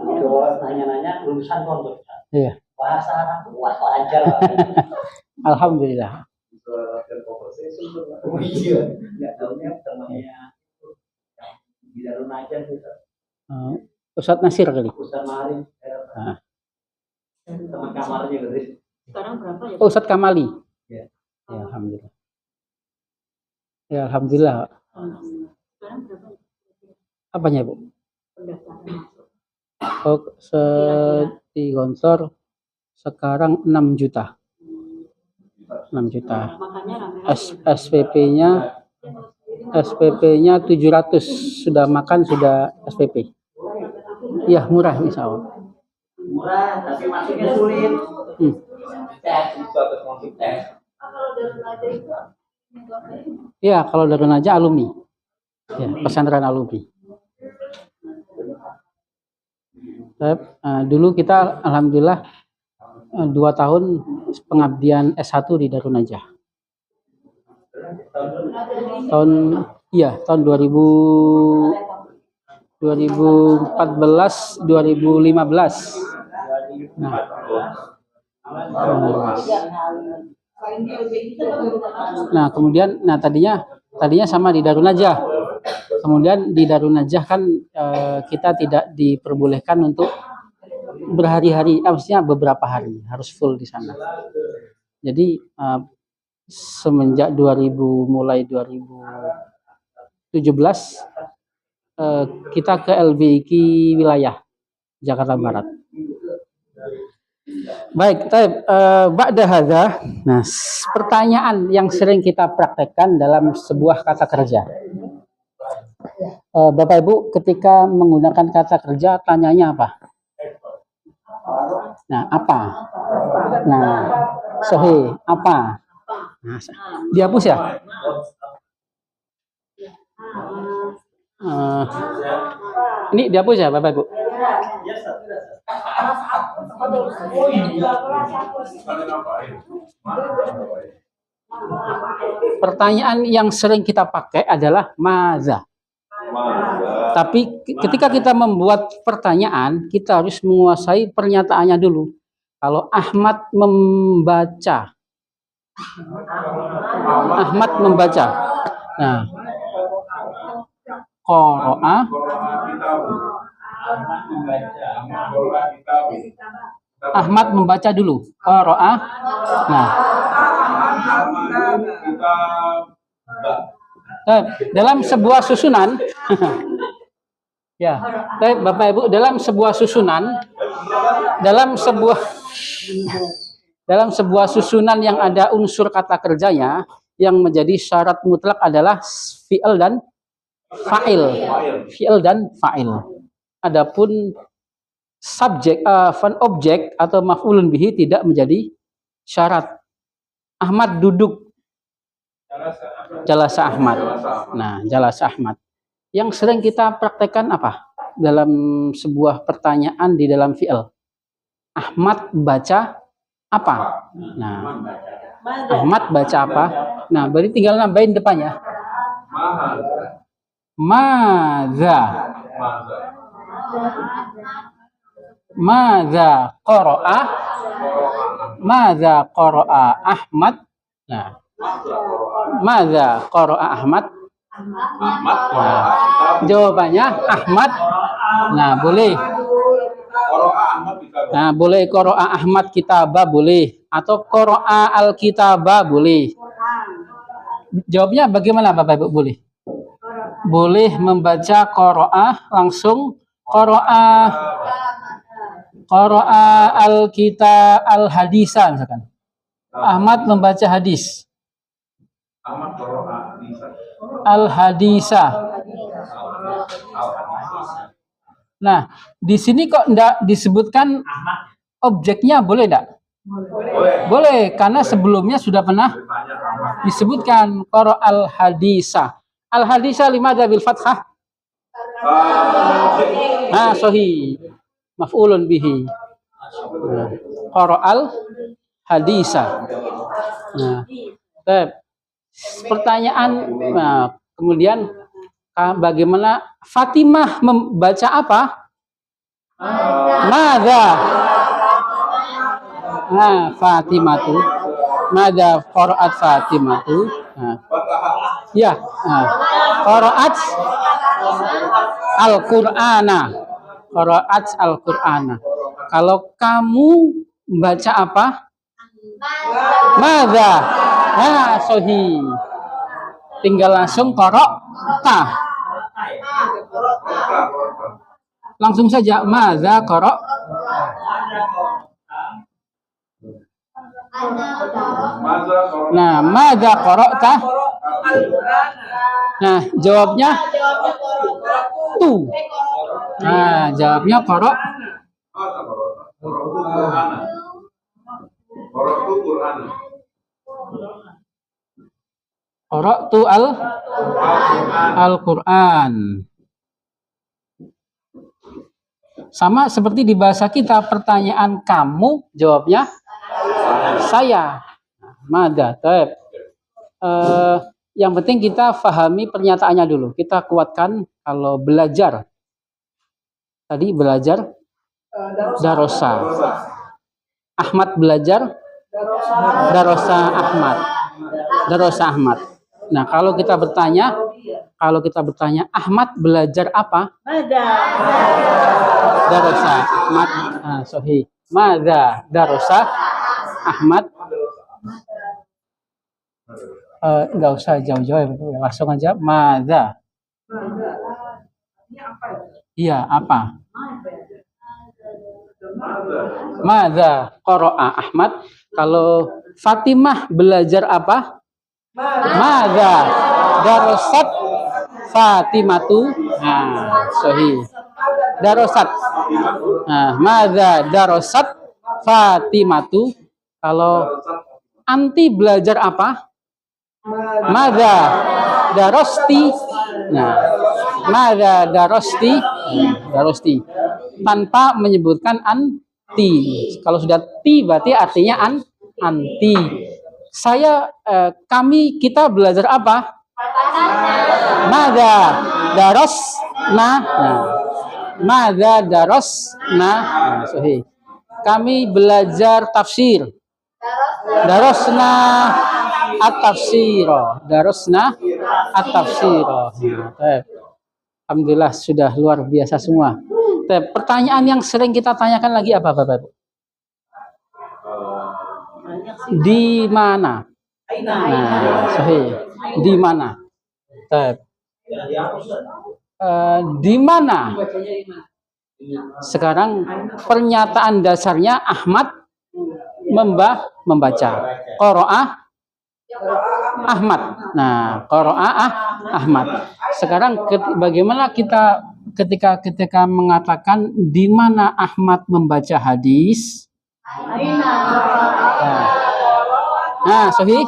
Itu nanya-nanya lulusan pondok. Iya. Bahasa Arab wah lancar. Alhamdulillah. Oh iya. Enggak tahunya temannya di Darun aja gitu. Ustadz Nasir kali. Ustaz Marin. Teman kamarnya gitu. Sekarang berapa ya? Oh, Ustadz Kamali. Ya. Ya, alhamdulillah. Ya, alhamdulillah. Sekarang berapa? Apanya, Bu? Pendaftaran masuk. Oh, di Gontor sekarang 6 juta. 6 juta. Makanya rame-rame. SPP-nya 700, sudah makan sudah SPP. Iya, murah insya Allah. Murah tapi masuknya sulit. Tes bagus masuk tes. Iya, kalau Darun Najah alumni. Ya, pesantren alumni. Dulu kita alhamdulillah 2 tahun pengabdian S1 di Darun Najah. Tahun 2014 2015. Nah, kemudian tadinya sama di Darun Najah. Kemudian di Darun Najah kan kita tidak diperbolehkan untuk berhari-hari, maksudnya beberapa hari, harus full di sana. Jadi semenjak mulai 2017 kita ke LBIK wilayah Jakarta Barat. Baik, ba'da hadza. Nah, pertanyaan yang sering kita praktekkan dalam sebuah kata kerja. Bapak Ibu ketika menggunakan kata kerja tanyanya apa? Nah, apa? Nah, sahih, apa? Nah, dihapus ya? Ini dihapus ya Bapak Ibu? Pertanyaan yang sering kita pakai adalah maza. Tapi ketika kita membuat pertanyaan, kita harus menguasai pernyataannya dulu. Kalau Ahmad membaca. Nah, qara'a Ahmad membaca dulu. Qara'a. Nah. Dalam sebuah susunan ya, Bapak Ibu, dalam sebuah susunan yang ada unsur kata kerjanya yang menjadi syarat mutlak adalah fi'il dan fa'il. Adapun subjek, objek atau maf'ulun bihi tidak menjadi syarat. Ahmad duduk. Jalasa Ahmad. Nah, jalasa Ahmad. Yang sering kita praktekkan apa? Dalam sebuah pertanyaan di dalam fi'il. Ahmad baca apa? Nah, Ahmad baca apa? Nah, berarti tinggal nambahin depannya. Madza. Madza qara'a. Madza qara'a Ahmad. Nah, madza qara'a Ahmad. Nah, jawabannya Ahmad. Nah, boleh. Nah, boleh qara'a Ahmad kitabah boleh atau qara'a al-kitabah boleh. Jawabnya bagaimana Bapak Ibu? Boleh. Boleh membaca qara'a langsung qara'a al-kitab al-hadisa misalkan. Ahmad membaca hadis. Al-hadisa. Nah, di sini kok enggak disebutkan objeknya, boleh enggak? Boleh, karena sebelumnya sudah pernah disebutkan qara al-hadisa. Al-hadisa limadza bil fathah? Nah, sahih. Maf'ulun bihi. Nah, qara al-hadisa. Nah, pertanyaan, nah, kemudian bagaimana Fatimah membaca apa? Madza? Nah, Fatimatu. Madza qara'at Fatimatu? Nah. Ya, nah. Qara'at Al-Qur'ana. Qara'at Al-Qur'ana. Kalau kamu membaca apa? Madza? Nah, sahih. Tinggal langsung qara'ta. Langsung saja madza qara'. Nah, madza qara'ta? Nah, jawabnya tu. Nah, jawabnya qara'. Qara'tu al-Qur'an. Sama seperti di bahasa kita, pertanyaan kamu, jawabnya saya. Madza. Yang penting kita fahami pernyataannya dulu. Kita kuatkan kalau belajar. Tadi belajar darosa. Ahmad belajar darosa Ahmad. Darosa Ahmad. Nah, kalau kita bertanya Ahmad belajar apa? Darosa Ahmad. Nah, sahih. Madza darosa Ahmad? Enggak usah jauh-jauh, langsung aja madza. Iya, apa? Madza qara'a Ahmad. Kalau Fatimah belajar apa? Madza darasat Fatimatu. Nah, sahih. Darasat. Nah, madza darasat Fatimatu. Kalau anti belajar apa? Madza darosti. Nah, madza darosti. Darosti. Tanpa menyebutkan anti. Kalau sudah ti berarti artinya anti. Kita belajar apa? Madza darosna. Nah, madza darosna. Nah, sahih. Kami belajar tafsir. Darosna at-tafsira. Darosna at-tafsira. Alhamdulillah sudah luar biasa semua. Pertanyaan yang sering kita tanyakan lagi apa, Bapak? Di mana? Nah, sahih. Di mana? Di mana? Sekarang pernyataan dasarnya Ahmad membaca. Qara'a Ahmad. Nah, qara'a Ahmad. Sekarang bagaimana kita ketika mengatakan di mana Ahmad membaca hadis. Nah, Sohi.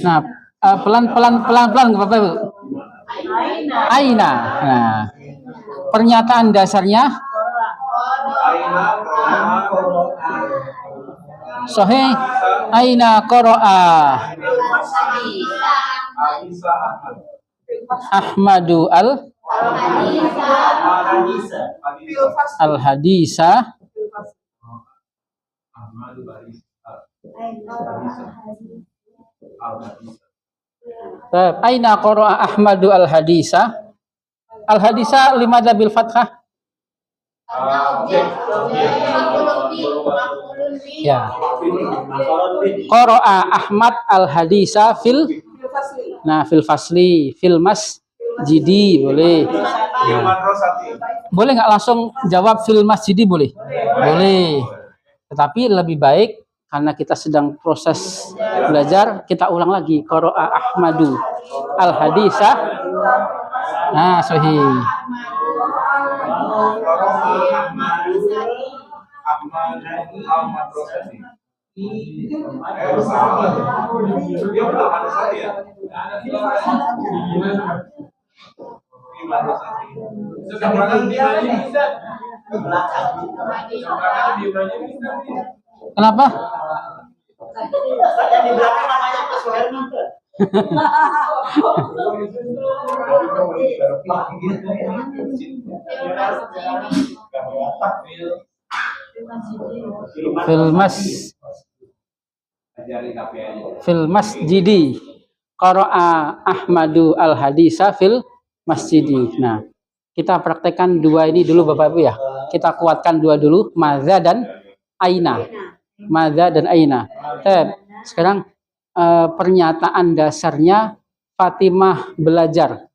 Nah, pelan-pelan Bapak Ibu. Aina. Nah, pernyataan dasarnya Sohi. Aina qara'a Ahmadu al-hadisa Aina qara'a Ahmadu al-hadisa. Al-hadisa limadha bil fathah? Ya. Qara'a Ahmad al-hadisa fil fasli, fil masjidi boleh. Boleh nggak langsung jawab fil masjidi boleh? Boleh. Tetapi lebih baik karena kita sedang proses belajar, kita ulang lagi. Qara'a Ahmadu al-hadisa. Nah, sahih. Kenapa? Yang di belakang namanya Mas Herman. Fil masjidi qara'a Ahmadu al-hadisa fil masjidi. Nah, kita praktekkan dua ini dulu Bapak Ibu ya. Kita kuatkan dua dulu, madza dan aina. Madza dan aina. Sekarang pernyataan dasarnya Fatimah belajar.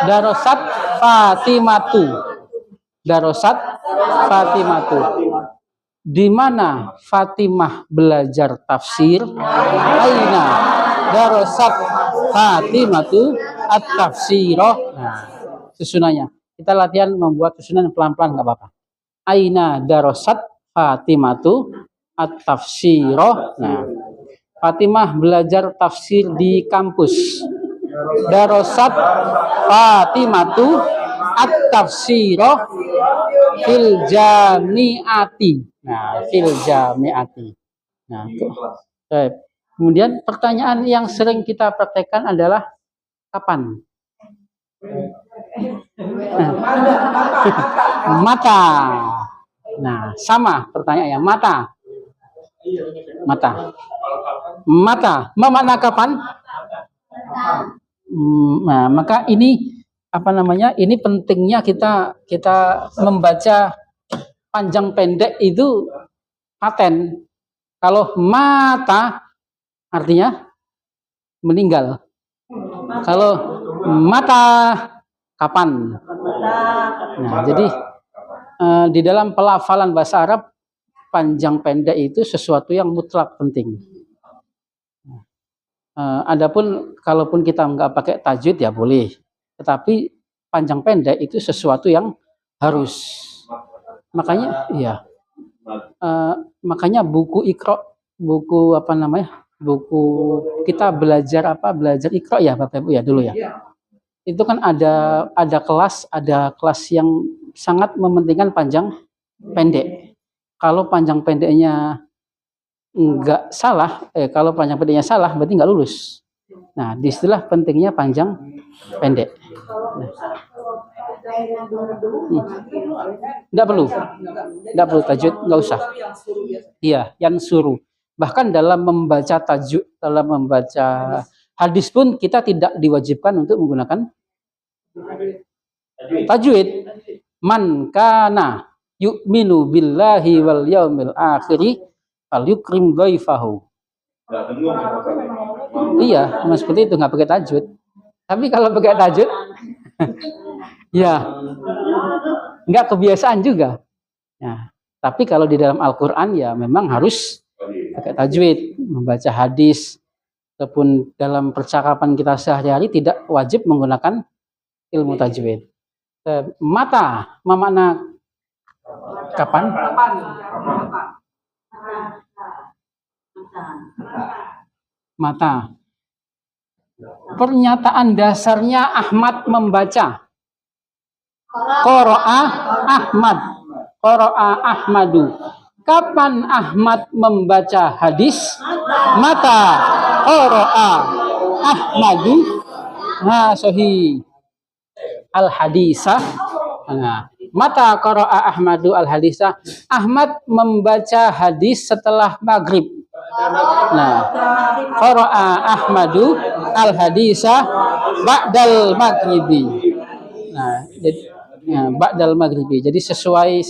Darosat Fatimatu. Darosat Fatimatu. Di mana Fatimah belajar tafsir? Aina darosat Fatimatu at-tafsirah. Nah, susunannya. Kita latihan membuat susunan pelan-pelan nggak apa-apa. Aina darosat Fatimatu at-tafsirah. Nah, Fatimah belajar tafsir di kampus. Darosat Fatimatu at-tafsirah fil jami'ati. Nah, fil jami'ati. Nah, itu. Kemudian pertanyaan yang sering kita praktekkan adalah kapan? Mata. Nah, sama pertanyaannya, mata. Mata. Mana kapan? Nah, maka ini apa namanya? Ini pentingnya kita membaca panjang pendek itu paten. Kalau mata artinya meninggal. Kalau mata kapan? Nah, jadi di dalam pelafalan bahasa Arab panjang pendek itu sesuatu yang mutlak penting. Adapun kalaupun kita nggak pakai tajwid ya boleh, tetapi panjang pendek itu sesuatu yang harus. Makanya ya, makanya buku Iqra, buku apa namanya, buku kita belajar Iqra ya Bapak Ibu ya dulu ya. Itu kan ada kelas yang sangat mementingkan panjang pendek. Kalau panjang pendeknya nggak salah, kalau panjang pendeknya salah berarti nggak lulus. Nah, disitulah pentingnya panjang pendek. Nggak perlu tajwid, nggak usah. Iya, yang suruh. Bahkan dalam membaca tajwid, dalam membaca hadis pun kita tidak diwajibkan untuk menggunakan tajwid. Man kana yu'minu billahi wal yaumil akhiri falyukrim dhaifahu. Iya, memang seperti itu, nggak pakai tajwid. Tapi kalau pakai tajwid ya nggak kebiasaan juga. Nah, tapi kalau di dalam Al-Quran ya memang harus pakai tajwid, membaca hadis, ataupun dalam percakapan kita sehari-hari tidak wajib menggunakan ilmu tajwid. Mata, ma makna kapan? Mata. Pernyataan dasarnya Ahmad membaca. Qara'a Ahmad. Qara'a Ahmadu. Kapan Ahmad membaca hadis? Mata qara'a Ahmadu. Sahih. Al-hadisah. Nah, mata qara'a Ahmadu al-hadisah. Ahmad membaca hadis setelah maghrib. Nah, qara'a Ahmadu al-hadisah ba'dal maghribi. Nah, jadi ba'dal maghribi. Jadi sesuai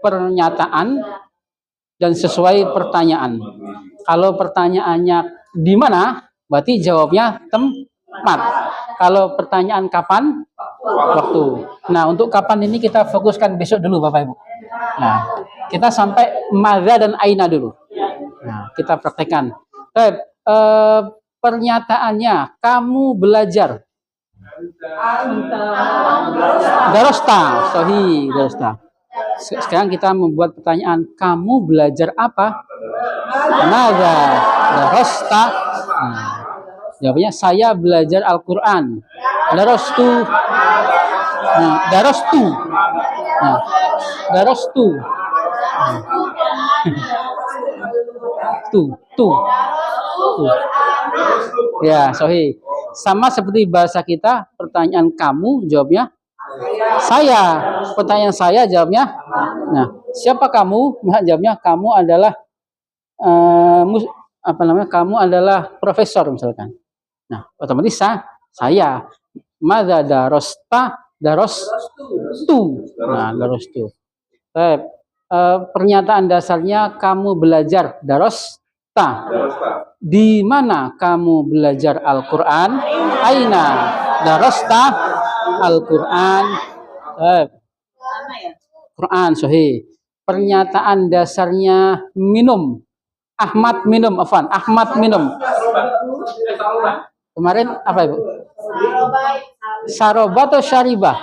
pernyataan dan sesuai pertanyaan. Kalau pertanyaannya di mana, berarti jawabnya tempat. Kalau pertanyaan kapan, waktu. Nah, untuk kapan ini kita fokuskan besok dulu Bapak Ibu. Nah, kita sampai madza dan aina dulu. Nah, kita praktekkan. Pernyataannya, kamu belajar. Darosta, sahih, darosta. Sekarang kita membuat pertanyaan, kamu belajar apa? Madza darosta? Jawabnya, saya belajar Al-Quran. Darostu. Darostu. Darostu. Tuh. Ya, sahih. Sama seperti bahasa kita, pertanyaan kamu, jawabnya saya. Pertanyaan saya, jawabnya. Nah, siapa kamu? Jawabnya kamu adalah kamu adalah profesor misalkan. Nah, otomatis saya. Madza darosta? Darostu. Nah, darostu. Pernyataan dasarnya kamu belajar darosta. Di mana kamu belajar Al-Quran? Aina darosta Al-Quran. Quran, sahih. Pernyataan dasarnya minum. Ahmad minum, Afwan. Ahmad minum. Kemarin apa Ibu? Saroba atau syaribah?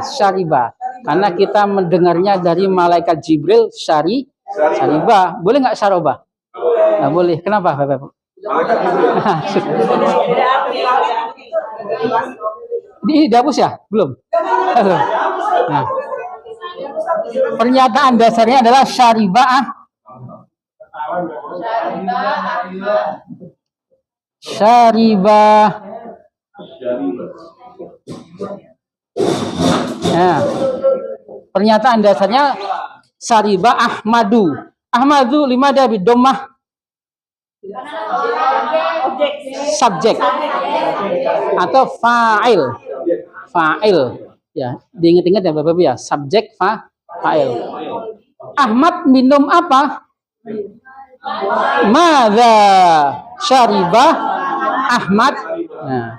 Syaribah. Karena kita mendengarnya dari malaikat Jibril, syaribah. Boleh nggak saroba? Nggak boleh. Kenapa Bapak Ibu? Ini dihapus ya? Belum? Nah, pernyataan dasarnya adalah syaribah. Syaribah. Nah, pernyataan dasarnya syaribah Ahmadu. Ahmadu limada bidomah. Subjek atau fa'il. Fa'il. Ya, diingat-ingat ya Bapak Ibu ya, subjek fa'il. Ahmad minum apa? Madza syaribah Ahmad. Nah,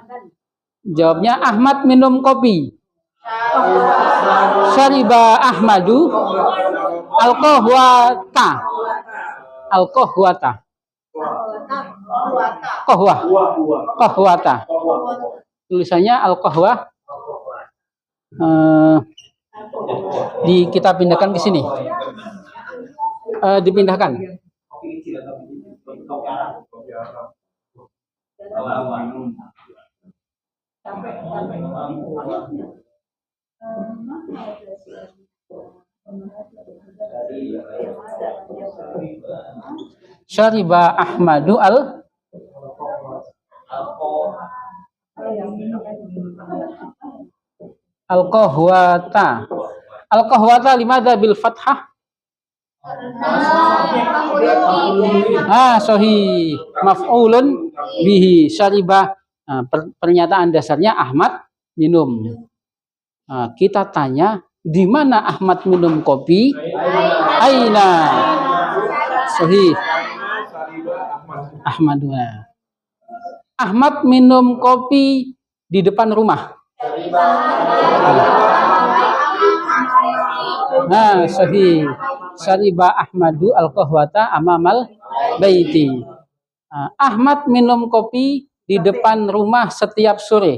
jawabnya Ahmad minum kopi. Syaribah Ahmadu al-qahwata. Al-qahwata. Qahwata. Tulisannya al-qahwah. Kita pindahkan ke sini. Dipindahkan. Syariba Ahmadu al-qahwata. Al-qahwata limadza bil fathah? Sahih. Maf'ulun bihi. Syariba. Pernyataan dasarnya Ahmad minum. Kita tanya, di mana Ahmad minum kopi? Aina. Sahih. Ahmaduna. Ahmad minum kopi di depan rumah. Sahih. Syariba Ahmadu al-qahwata amamal baiti. Ahmad minum kopi di depan rumah setiap sore.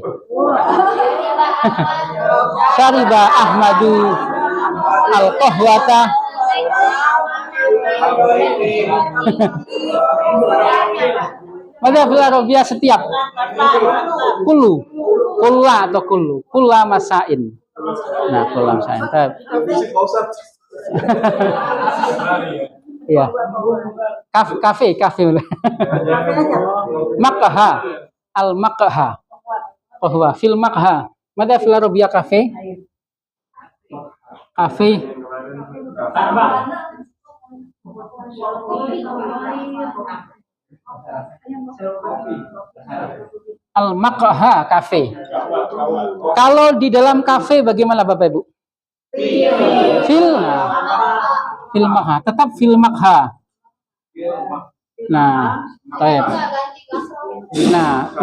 Syariba Ahmadu al-qahwata Madhafil Arabiyah setiap kulla atau kulla masain. Nah, kulla masain. Iya. Kafe. Maqha al-maqha. Bahwa fil maqha. Madhafil Arabiyah kafe. Al-Maqha kafe. Kalau di dalam kafe bagaimana Bapak Ibu? Fil Maqha, tetap fil Maqha. Nah, baik. Nah,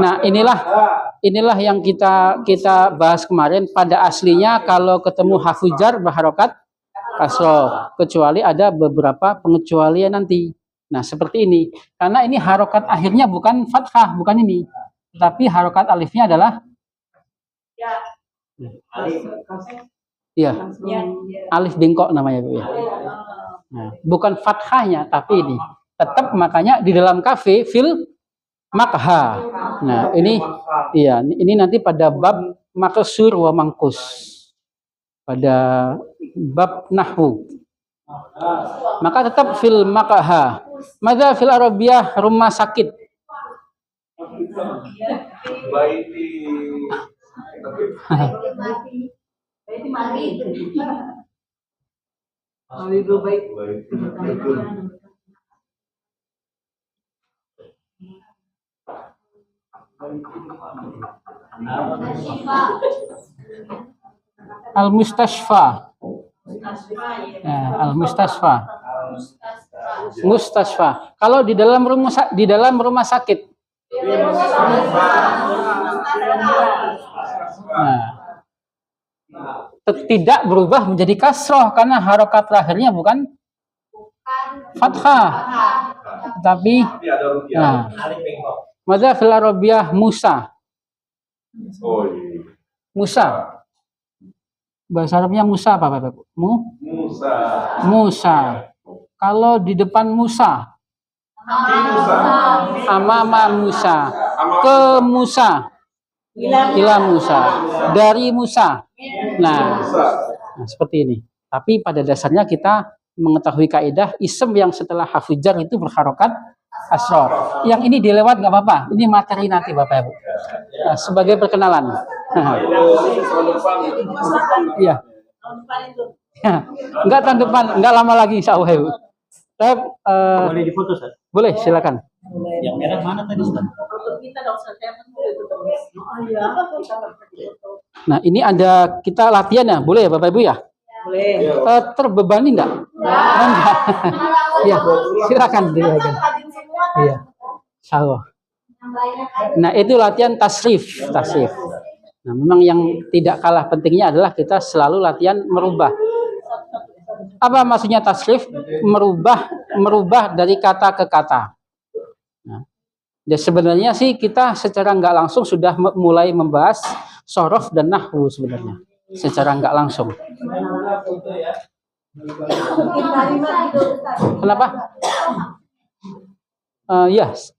inilah yang kita bahas kemarin. Pada aslinya kalau ketemu hafujar berharokat kasroh, kecuali ada beberapa pengecualian nanti. Nah, seperti ini. Karena ini harokat akhirnya bukan fathah, bukan ini. Tapi harokat alifnya adalah alif bengkok namanya Bu ya. Nah, bukan fathahnya, tapi ini. Tetap makanya di dalam kafe fil Maqha. Nah, ini nanti pada bab maksur wa mangkus. Pada bab nahwu. Maka tetap fil Maqha. Madza fil Arabiyah rumah sakit. Al-Mustasfa. Al-Mustasfa. Mustasfa. Kalau di dalam rumah sakit. Tidak berubah menjadi kasroh karena harokat terakhirnya bukan fathah, tapi Madza fil Arabiyah Musa. Bahasa Arabnya Musa apa Bapak? Musa. Kalau di depan Musa, amama Musa, ke Musa, ila Musa, dari Musa. Nah, seperti ini. Tapi pada dasarnya kita mengetahui kaidah isim yang setelah hafujar itu berharokat kasroh. Yang ini dilewat nggak apa-apa. Ini materi nanti Bapak Ibu. Nah, sebagai perkenalan. Iya. Enggak tahun depan, enggak lama lagi insya Allah. Boleh difoto, Ustaz? Boleh, silakan. Yang merah mana tadi, Ustaz? Nah, ini ada kita latihan ya, boleh ya Bapak Ibu ya? Boleh. Terbebani enggak? Enggak. Ya, silakan dilihatkan. Iya. Insyaallah. Nah, itu latihan tasrif. Nah, memang yang tidak kalah pentingnya adalah kita selalu latihan merubah. Apa maksudnya tasrif? Merubah dari kata ke kata. Nah, dan sebenarnya sih kita secara nggak langsung sudah mulai membahas sorof dan nahwu sebenarnya. Secara nggak langsung. Kenapa? Yes.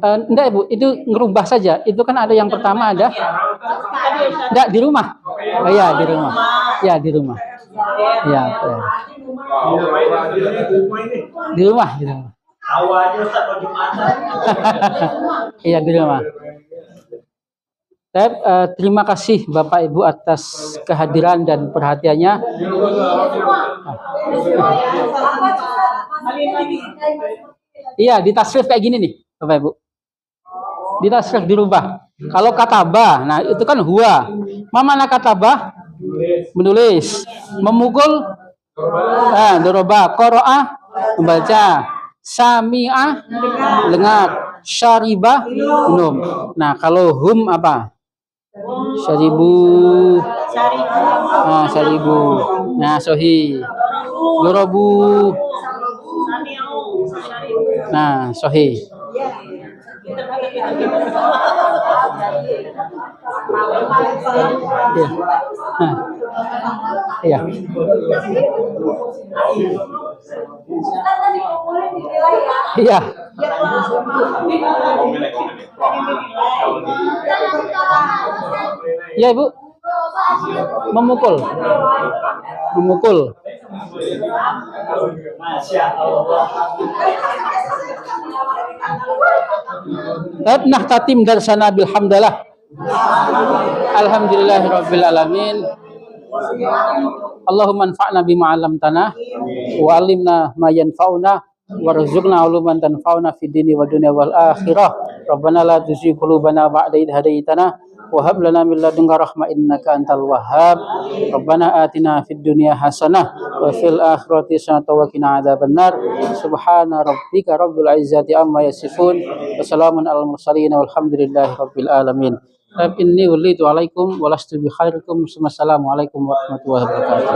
Enggak Ibu, itu ngerubah saja. Itu kan ada yang pertama ada. Enggak di rumah. Oh iya, di rumah. Ya, di rumah. Ya. Di rumah. Awalnya Ustaz mau Jumatan. Iya, di rumah. Terima kasih Bapak Ibu atas kehadiran dan perhatiannya. Iya, di tasrif kayak gini nih, Bapak Ibu. Di tasrif dirubah. Kalau katabah, nah itu kan huwa. Mana katabah? Menulis. Memukul? Doroba. Qoro'ah? Membaca. Sami'ah? Dengar. Syaribah? Minum. Nah, kalau hum apa? Syaribu. Syaribu. Nah, sohi. Dorobu. Nah, sahih. Iya. Nah. Iya. Iya. Iya, Ibu. Memukul. Memukul. Masya Allah. Nah, tatim darsana bilhamdalah. Alhamdulillahirabbil alamin. Allahumma anfa'na bima 'allamtana wa 'allimna ma yanfa'una warzuqna 'uluman tanfa'una fid dini wad dunya wal akhirah. Rabbana la tuzigh qulubana ba'da idh hadaytana wa hab lana min ladunka rahmah innaka antal wahhab. Rabbana atina fid dunya hasanah wa fil akhirati hasanah wa qina adzabannar. Subhana rabbika rabbil izzati amma yasifun wa salamun alal mursalin walhamdulillahi rabbil alamin. Inni walitu alaikum walastu bi khairikum. Wassalamualaikum warahmatullahi wabarakatuh.